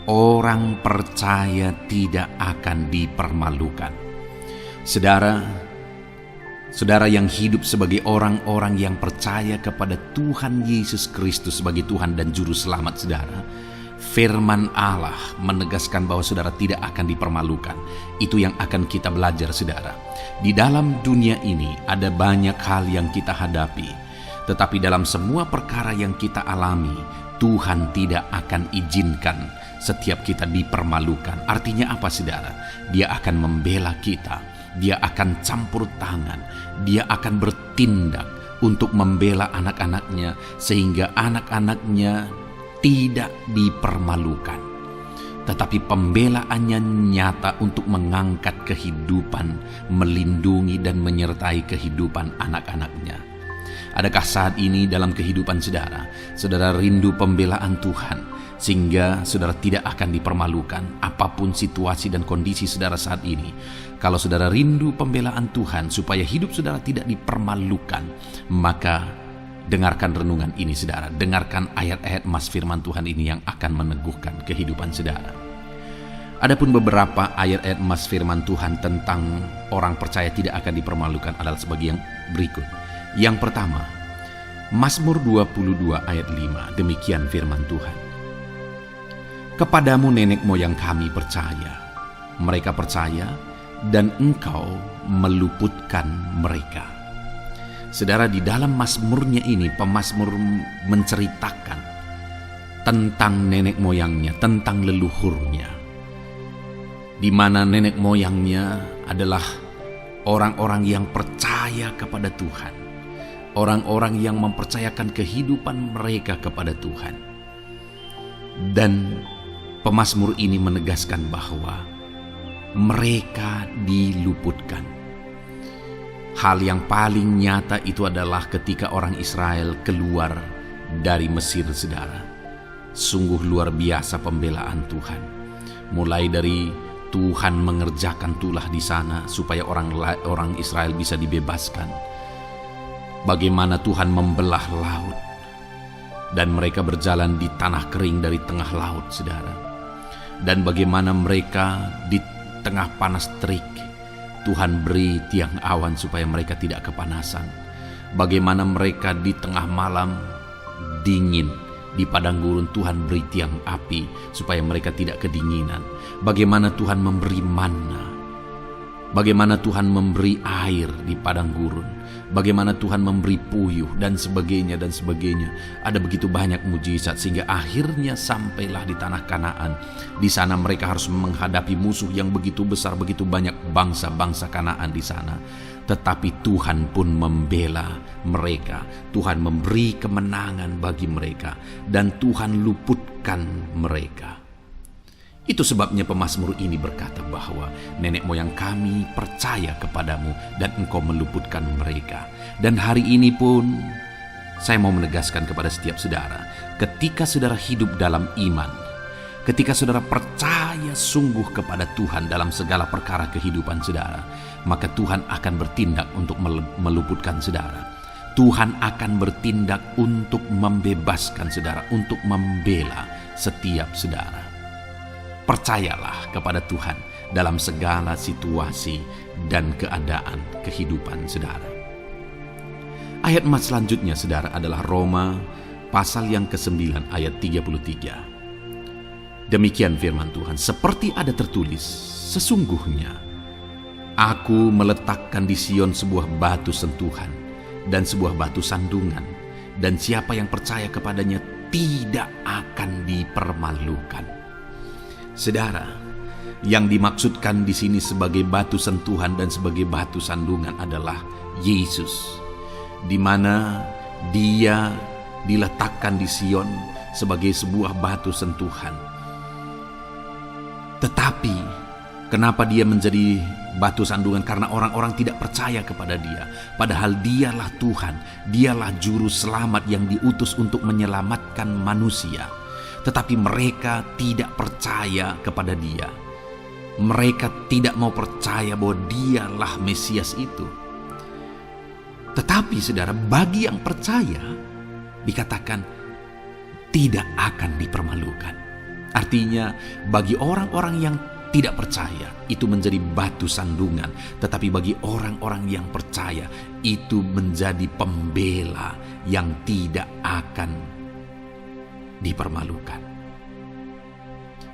Speaker 1: orang percaya tidak akan dipermalukan. Saudara yang hidup sebagai orang-orang yang percaya kepada Tuhan Yesus Kristus sebagai Tuhan dan Juru Selamat saudara, firman Allah menegaskan bahwa saudara tidak akan dipermalukan. Itu yang akan kita belajar saudara. Di dalam dunia ini ada banyak hal yang kita hadapi, tetapi dalam semua perkara yang kita alami, Tuhan tidak akan izinkan setiap kita dipermalukan. Artinya apa saudara? Dia akan membela kita, Dia akan campur tangan, Dia akan bertindak untuk membela anak-anaknya sehingga anak-anaknya tidak dipermalukan. Tetapi pembelaannya nyata untuk mengangkat kehidupan, melindungi dan menyertai kehidupan anak-anaknya. Adakah saat ini dalam kehidupan saudara, saudara rindu pembelaan Tuhan sehingga saudara tidak akan dipermalukan apapun situasi dan kondisi saudara saat ini? Kalau saudara rindu pembelaan Tuhan supaya hidup saudara tidak dipermalukan, maka dengarkan renungan ini saudara. Dengarkan ayat-ayat emas firman Tuhan ini yang akan meneguhkan kehidupan saudara. Adapun beberapa ayat-ayat emas firman Tuhan tentang orang percaya tidak akan dipermalukan adalah sebagai yang berikut. Yang pertama, Mazmur 22 ayat 5, demikian firman Tuhan. Kepadamu nenek moyang kami percaya, mereka percaya dan engkau meluputkan mereka. Saudara, di dalam mazmurnya ini pemazmur menceritakan tentang nenek moyangnya, tentang leluhurnya, di mana nenek moyangnya adalah orang-orang yang percaya kepada Tuhan, orang-orang yang mempercayakan kehidupan mereka kepada Tuhan. Dan pemazmur ini menegaskan bahwa mereka diluputkan. Hal yang paling nyata itu adalah ketika orang Israel keluar dari Mesir, saudara. Sungguh luar biasa pembelaan Tuhan. Mulai dari Tuhan mengerjakan tulah di sana supaya orang Israel bisa dibebaskan. Bagaimana Tuhan membelah laut dan mereka berjalan di tanah kering dari tengah laut, saudara. Dan bagaimana mereka di tengah panas terik, Tuhan beri tiang awan supaya mereka tidak kepanasan. Bagaimana mereka di tengah malam dingin, di padang gurun Tuhan beri tiang api supaya mereka tidak kedinginan. Bagaimana Tuhan memberi manna, bagaimana Tuhan memberi air di padang gurun, bagaimana Tuhan memberi puyuh dan sebagainya dan sebagainya. Ada begitu banyak mujizat sehingga akhirnya sampailah di tanah Kanaan. Di sana mereka harus menghadapi musuh yang begitu besar, begitu banyak bangsa-bangsa Kanaan di sana. tetapi Tuhan pun membela mereka. Tuhan memberi kemenangan bagi mereka, dan Tuhan luputkan mereka. Itu sebabnya pemazmur ini berkata bahwa nenek moyang kami percaya kepadamu dan engkau meluputkan mereka. Dan hari ini pun saya mau menegaskan kepada setiap saudara, ketika saudara hidup dalam iman, ketika saudara percaya sungguh kepada Tuhan dalam segala perkara kehidupan saudara, maka Tuhan akan bertindak untuk meluputkan saudara. Tuhan akan bertindak untuk membebaskan saudara, untuk membela setiap saudara. Percayalah kepada Tuhan dalam segala situasi dan keadaan kehidupan saudara. Ayat emas selanjutnya saudara adalah Roma pasal yang ke-9 ayat 33. Demikian firman Tuhan, seperti ada tertulis, sesungguhnya aku meletakkan di Sion sebuah batu sentuhan dan sebuah batu sandungan, dan siapa yang percaya kepadanya tidak akan dipermalukan. Saudara, yang dimaksudkan di sini sebagai batu sentuhan dan sebagai batu sandungan adalah Yesus, di mana Dia diletakkan di Sion sebagai sebuah batu sentuhan. Tetapi kenapa Dia menjadi batu sandungan? Karena orang-orang tidak percaya kepada Dia, padahal Dialah Tuhan, Dialah juru selamat yang diutus untuk menyelamatkan manusia. Tetapi mereka tidak percaya kepada Dia. Mereka tidak mau percaya bahwa Dialah Mesias itu. Tetapi saudara, bagi yang percaya dikatakan tidak akan dipermalukan. Artinya bagi orang-orang yang tidak percaya itu menjadi batu sandungan, tetapi bagi orang-orang yang percaya itu menjadi pembela yang tidak akan dipermalukan.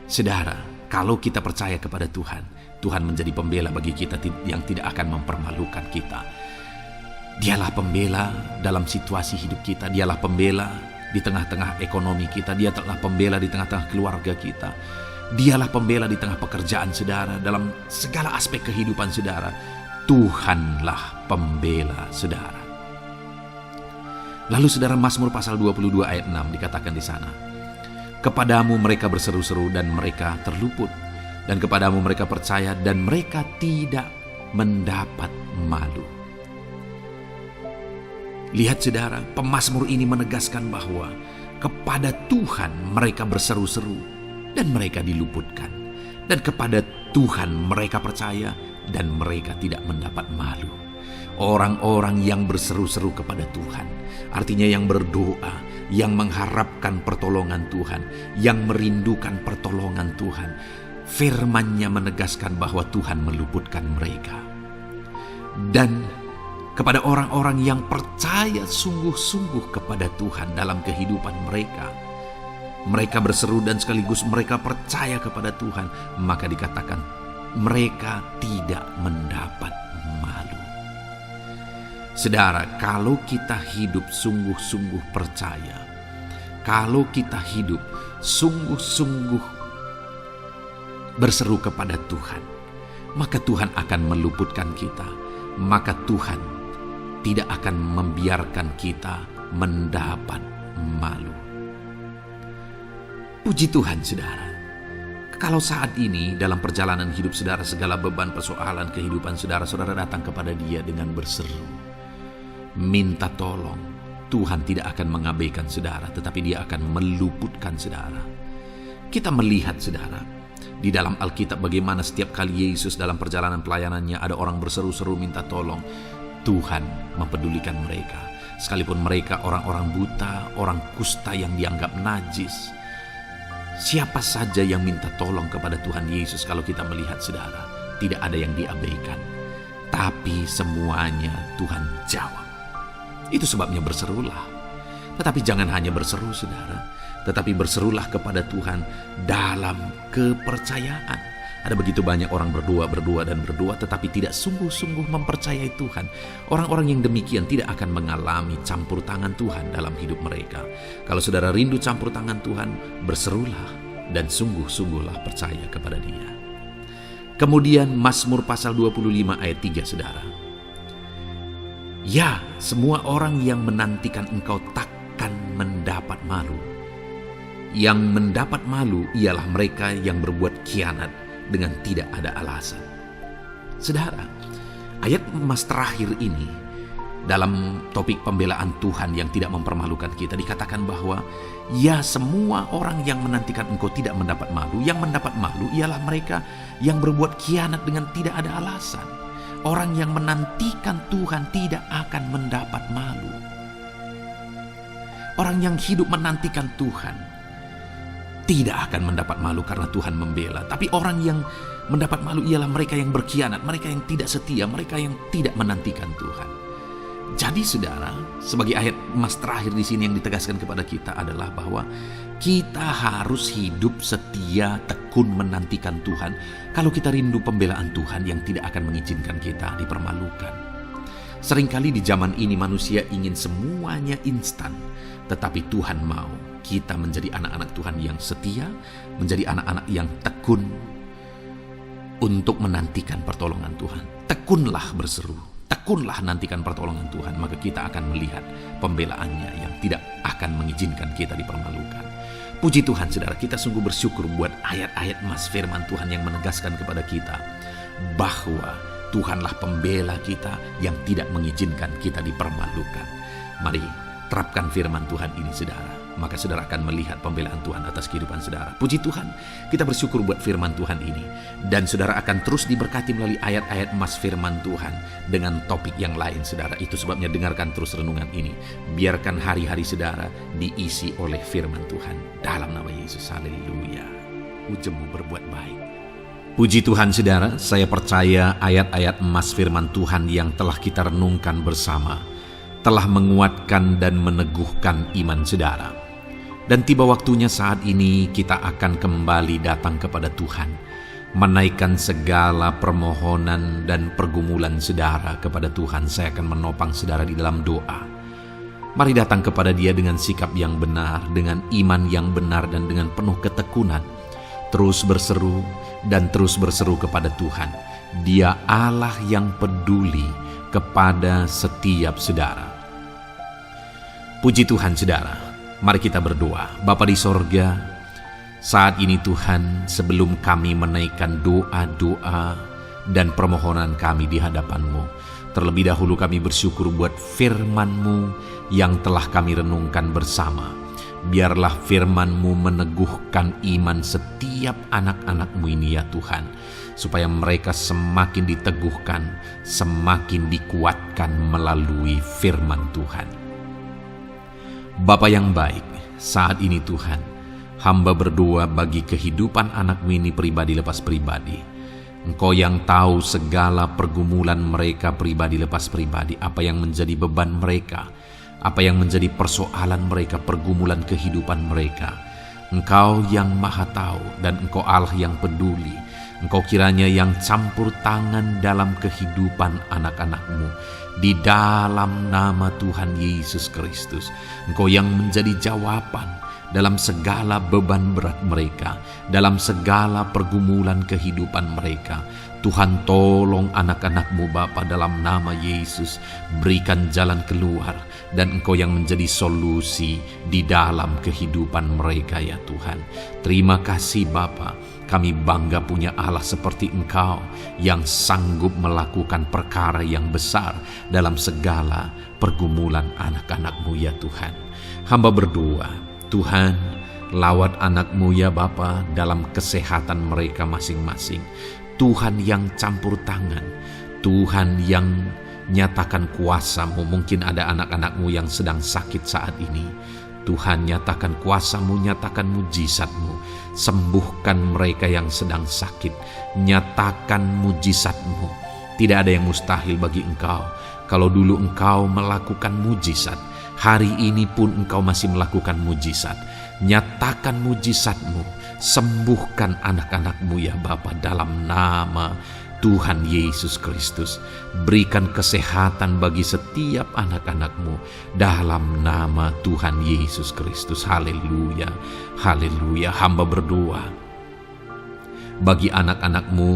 Speaker 1: Saudara, kalau kita percaya kepada Tuhan, Tuhan menjadi pembela bagi kita yang tidak akan mempermalukan kita. Dialah pembela dalam situasi hidup kita, Dialah pembela di tengah-tengah ekonomi kita, Dialah pembela di tengah-tengah keluarga kita, Dialah pembela di tengah pekerjaan saudara, dalam segala aspek kehidupan saudara. Tuhanlah pembela saudara. Lalu saudara, Mazmur pasal 22 ayat 6 dikatakan di sana, kepadamu mereka berseru-seru dan mereka terluput, dan kepadamu mereka percaya dan mereka tidak mendapat malu. Lihat saudara, pemazmur ini menegaskan bahwa kepada Tuhan mereka berseru-seru dan mereka diluputkan, dan kepada Tuhan mereka percaya dan mereka tidak mendapat malu. Orang-orang yang berseru-seru kepada Tuhan, artinya yang berdoa, yang mengharapkan pertolongan Tuhan, yang merindukan pertolongan Tuhan, firman-Nya menegaskan bahwa Tuhan meluputkan mereka. Dan kepada orang-orang yang percaya sungguh-sungguh kepada Tuhan dalam kehidupan mereka, mereka berseru dan sekaligus mereka percaya kepada Tuhan, maka dikatakan mereka tidak mendapat malu. Saudara, kalau kita hidup sungguh-sungguh percaya, kalau kita hidup sungguh-sungguh berseru kepada Tuhan, maka Tuhan akan meluputkan kita, maka Tuhan tidak akan membiarkan kita mendapat malu. Puji Tuhan saudara, kalau saat ini dalam perjalanan hidup saudara, segala beban persoalan kehidupan saudara, saudara datang kepada Dia dengan berseru, minta tolong, Tuhan tidak akan mengabaikan saudara, tetapi Dia akan meluputkan saudara. Kita melihat saudara, di dalam Alkitab bagaimana setiap kali Yesus dalam perjalanan pelayanannya ada orang berseru-seru minta tolong, Tuhan mempedulikan mereka. Sekalipun mereka orang-orang buta, orang kusta yang dianggap najis, siapa saja yang minta tolong kepada Tuhan Yesus, kalau kita melihat saudara, tidak ada yang diabaikan, tapi semuanya Tuhan jawab. Itu sebabnya berserulah. Tetapi jangan hanya berseru saudara, tetapi berserulah kepada Tuhan dalam kepercayaan. Ada begitu banyak orang berdoa, tetapi tidak sungguh-sungguh mempercayai Tuhan. Orang-orang yang demikian tidak akan mengalami campur tangan Tuhan dalam hidup mereka. Kalau saudara rindu campur tangan Tuhan, berserulah dan sungguh-sungguhlah percaya kepada Dia. Kemudian Mazmur pasal 25 ayat 3 saudara. Ya, semua orang yang menantikan engkau takkan mendapat malu. Yang mendapat malu ialah mereka yang berbuat khianat dengan tidak ada alasan. Saudara, ayat emas terakhir ini dalam topik pembelaan Tuhan yang tidak mempermalukan kita dikatakan bahwa ya, semua orang yang menantikan engkau tidak mendapat malu. Yang mendapat malu ialah mereka yang berbuat khianat dengan tidak ada alasan. Orang yang menantikan Tuhan tidak akan mendapat malu. Orang yang hidup menantikan Tuhan tidak akan mendapat malu karena Tuhan membela. Tapi orang yang mendapat malu ialah mereka yang berkhianat, mereka yang tidak setia, mereka yang tidak menantikan Tuhan. Jadi saudara, sebagai ayat emas terakhir di sini yang ditegaskan kepada kita adalah bahwa kita harus hidup setia, tekun menantikan Tuhan. Kalau kita rindu pembelaan Tuhan yang tidak akan mengizinkan kita dipermalukan. Seringkali di zaman ini manusia ingin semuanya instan, tetapi Tuhan mau kita menjadi anak-anak Tuhan yang setia, menjadi anak-anak yang tekun untuk menantikan pertolongan Tuhan. Tekunlah berseru. Tekunlah nantikan pertolongan Tuhan, maka kita akan melihat pembelaannya yang tidak akan mengizinkan kita dipermalukan. Puji Tuhan saudara, kita sungguh bersyukur buat ayat-ayat emas firman Tuhan yang menegaskan kepada kita bahwa Tuhanlah pembela kita yang tidak mengizinkan kita dipermalukan. Mari terapkan firman Tuhan ini saudara, maka saudara akan melihat pembelaan Tuhan atas kehidupan saudara. Puji Tuhan, kita bersyukur buat firman Tuhan ini. Dan saudara akan terus diberkati melalui ayat-ayat emas firman Tuhan dengan topik yang lain saudara. Itu sebabnya dengarkan terus renungan ini. Biarkan hari-hari saudara diisi oleh firman Tuhan. Dalam nama Yesus, haleluya. Ujungmu berbuat baik. Puji Tuhan saudara, saya percaya ayat-ayat emas firman Tuhan yang telah kita renungkan bersama telah menguatkan dan meneguhkan iman saudara. Dan tiba waktunya saat ini kita akan kembali datang kepada Tuhan, menaikkan segala permohonan dan pergumulan saudara kepada Tuhan. Saya akan menopang saudara di dalam doa. Mari datang kepada Dia dengan sikap yang benar, dengan iman yang benar, dan dengan penuh ketekunan. Terus berseru dan terus berseru kepada Tuhan. Dia Allah yang peduli kepada setiap saudara. Puji Tuhan saudara, mari kita berdoa. Bapa di sorga, saat ini Tuhan, sebelum kami menaikkan doa-doa dan permohonan kami di hadapan-Mu, terlebih dahulu kami bersyukur buat firman-Mu yang telah kami renungkan bersama. Biarlah firman-Mu meneguhkan iman setiap anak-anak-Mu ini ya Tuhan, supaya mereka semakin diteguhkan, semakin dikuatkan melalui firman Tuhan. Bapa yang baik, saat ini Tuhan, hamba berdoa bagi kehidupan anak-Mu ini pribadi lepas pribadi. Engkau yang tahu segala pergumulan mereka pribadi lepas pribadi, apa yang menjadi beban mereka, apa yang menjadi persoalan mereka, pergumulan kehidupan mereka. Engkau yang maha tahu dan Engkau Allah yang peduli. Engkau kiranya yang campur tangan dalam kehidupan anak-anak-Mu. Di dalam nama Tuhan Yesus Kristus, Engkau yang menjadi jawaban dalam segala beban berat mereka, dalam segala pergumulan kehidupan mereka. Tuhan tolong anak-anak-Mu Bapa dalam nama Yesus, berikan jalan keluar, dan Engkau yang menjadi solusi di dalam kehidupan mereka ya Tuhan. Terima kasih Bapa, kami bangga punya Allah seperti Engkau yang sanggup melakukan perkara yang besar dalam segala pergumulan anak-anak-Mu ya Tuhan. Hamba berdoa, Tuhan, lawat anak-Mu ya Bapa dalam kesehatan mereka masing-masing. Tuhan yang campur tangan, Tuhan yang nyatakan kuasa-Mu. Mungkin ada anak-anak-Mu yang sedang sakit saat ini. Tuhan, nyatakan kuasa-Mu, nyatakan mujizat-Mu. Sembuhkan mereka yang sedang sakit. Nyatakan mujizat-Mu. Tidak ada yang mustahil bagi Engkau. Kalau dulu Engkau melakukan mujizat, hari ini pun Engkau masih melakukan mujizat. Nyatakan mujizat-Mu. Sembuhkan anak-anak-Mu ya Bapa dalam nama Tuhan Yesus Kristus. Berikan kesehatan bagi setiap anak-anak-Mu dalam nama Tuhan Yesus Kristus. Haleluya, haleluya. Hamba berdoa bagi anak-anak-Mu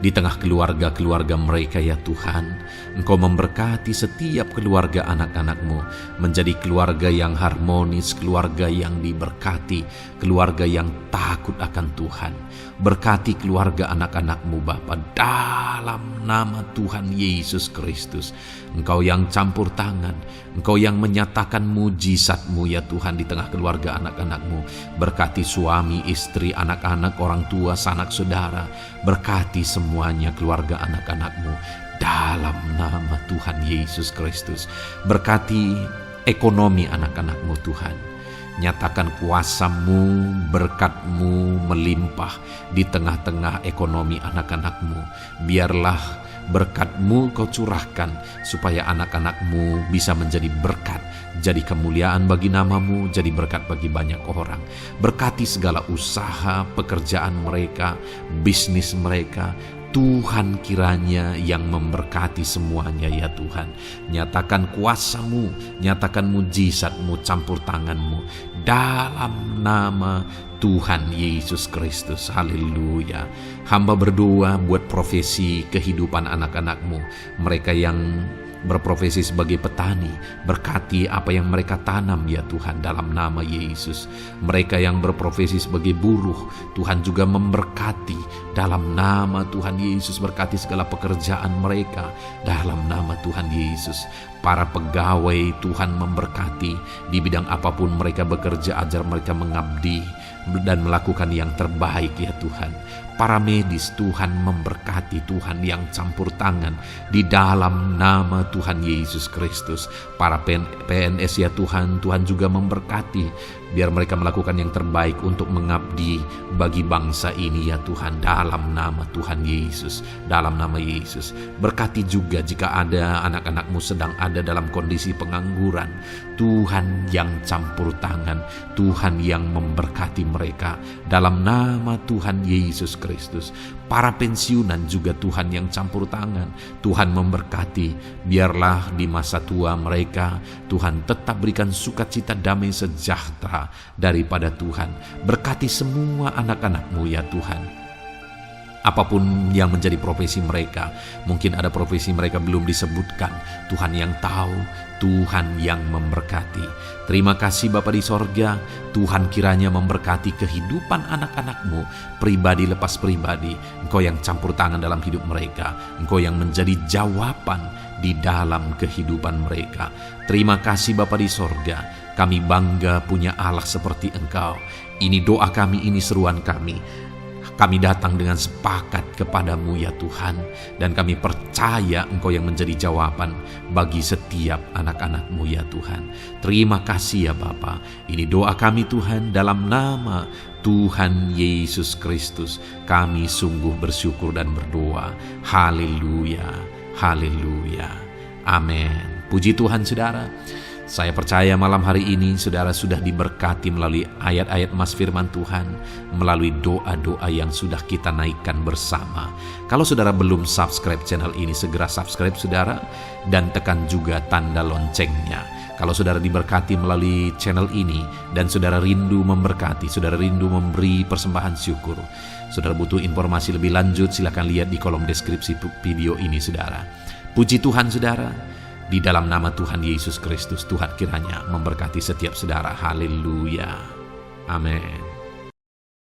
Speaker 1: di tengah keluarga-keluarga mereka ya Tuhan. Engkau memberkati setiap keluarga anak-anak-Mu menjadi keluarga yang harmonis, keluarga yang diberkati, keluarga yang takut akan Tuhan. Berkati keluarga anak-anak-Mu Bapa, dalam nama Tuhan Yesus Kristus. Engkau yang campur tangan, Engkau yang menyatakan mujizat-Mu ya Tuhan di tengah keluarga anak-anak-Mu. Berkati suami, istri, anak-anak, orang tua, sanak saudara. Berkati semuanya keluarga anak-anak-Mu dalam nama Tuhan Yesus Kristus. Berkati ekonomi anak-anak-Mu Tuhan. Nyatakan kuasa-Mu, berkat-Mu melimpah di tengah-tengah ekonomi anak-anak-Mu. Biarlah berkat-Mu Kau curahkan supaya anak-anak-Mu bisa menjadi berkat, jadi kemuliaan bagi nama-Mu, jadi berkat bagi banyak orang. Berkati segala usaha, pekerjaan mereka, bisnis mereka. Tuhan kiranya yang memberkati semuanya ya Tuhan. Nyatakan kuasa-Mu, nyatakan mujizat-Mu, campur tangan-Mu dalam nama Tuhan Yesus Kristus. Haleluya. Hamba berdoa buat profesi kehidupan anak-anak-Mu, mereka yang berprofesi sebagai petani, berkati apa yang mereka tanam ya Tuhan dalam nama Yesus. Mereka yang berprofesi sebagai buruh, Tuhan juga memberkati dalam nama Tuhan Yesus. Berkati segala pekerjaan mereka dalam nama Tuhan Yesus. Para pegawai Tuhan memberkati di bidang apapun mereka bekerja, ajar mereka mengabdi dan melakukan yang terbaik ya Tuhan. Para medis Tuhan memberkati, Tuhan yang campur tangan di dalam nama Tuhan Yesus Kristus. Para PNS ya Tuhan, Tuhan juga memberkati biar mereka melakukan yang terbaik untuk mengabdi bagi bangsa ini ya Tuhan dalam nama Tuhan Yesus. Dalam nama Yesus. Berkati juga jika ada anak-anak-Mu sedang ada dalam kondisi pengangguran, Tuhan yang campur tangan, Tuhan yang memberkati mereka dalam nama Tuhan Yesus Kristus. Para pensiunan juga Tuhan yang campur tangan, Tuhan memberkati. Biarlah di masa tua mereka Tuhan tetap berikan sukacita, damai, sejahtera daripada Tuhan. Berkati semua anak-anak-Mu ya Tuhan. Apapun yang menjadi profesi mereka, mungkin ada profesi mereka belum disebutkan, Tuhan yang tahu, Tuhan yang memberkati. Terima kasih Bapa di sorga, Tuhan kiranya memberkati kehidupan anak-anak-Mu, pribadi lepas pribadi. Engkau yang campur tangan dalam hidup mereka, Engkau yang menjadi jawaban di dalam kehidupan mereka. Terima kasih Bapa di sorga, kami bangga punya Allah seperti Engkau. Ini doa kami, ini seruan kami. Kami datang dengan sepakat kepadamu ya Tuhan, dan kami percaya Engkau yang menjadi jawaban bagi setiap anak-anak-Mu ya Tuhan. Terima kasih ya Bapa. Ini doa kami Tuhan dalam nama Tuhan Yesus Kristus. Kami sungguh bersyukur dan berdoa. Haleluya, haleluya, amin. Puji Tuhan saudara. Saya percaya malam hari ini saudara sudah diberkati melalui ayat-ayat Mas Firman Tuhan, melalui doa-doa yang sudah kita naikkan bersama. Kalau saudara belum subscribe channel ini, segera subscribe saudara, dan tekan juga tanda loncengnya. Kalau saudara diberkati melalui channel ini dan saudara rindu memberkati, saudara rindu memberi persembahan syukur, saudara butuh informasi lebih lanjut, silakan lihat di kolom deskripsi video ini saudara. Puji Tuhan saudara. Di dalam nama Tuhan Yesus Kristus, Tuhan kiranya memberkati setiap saudara. Haleluya. Amin.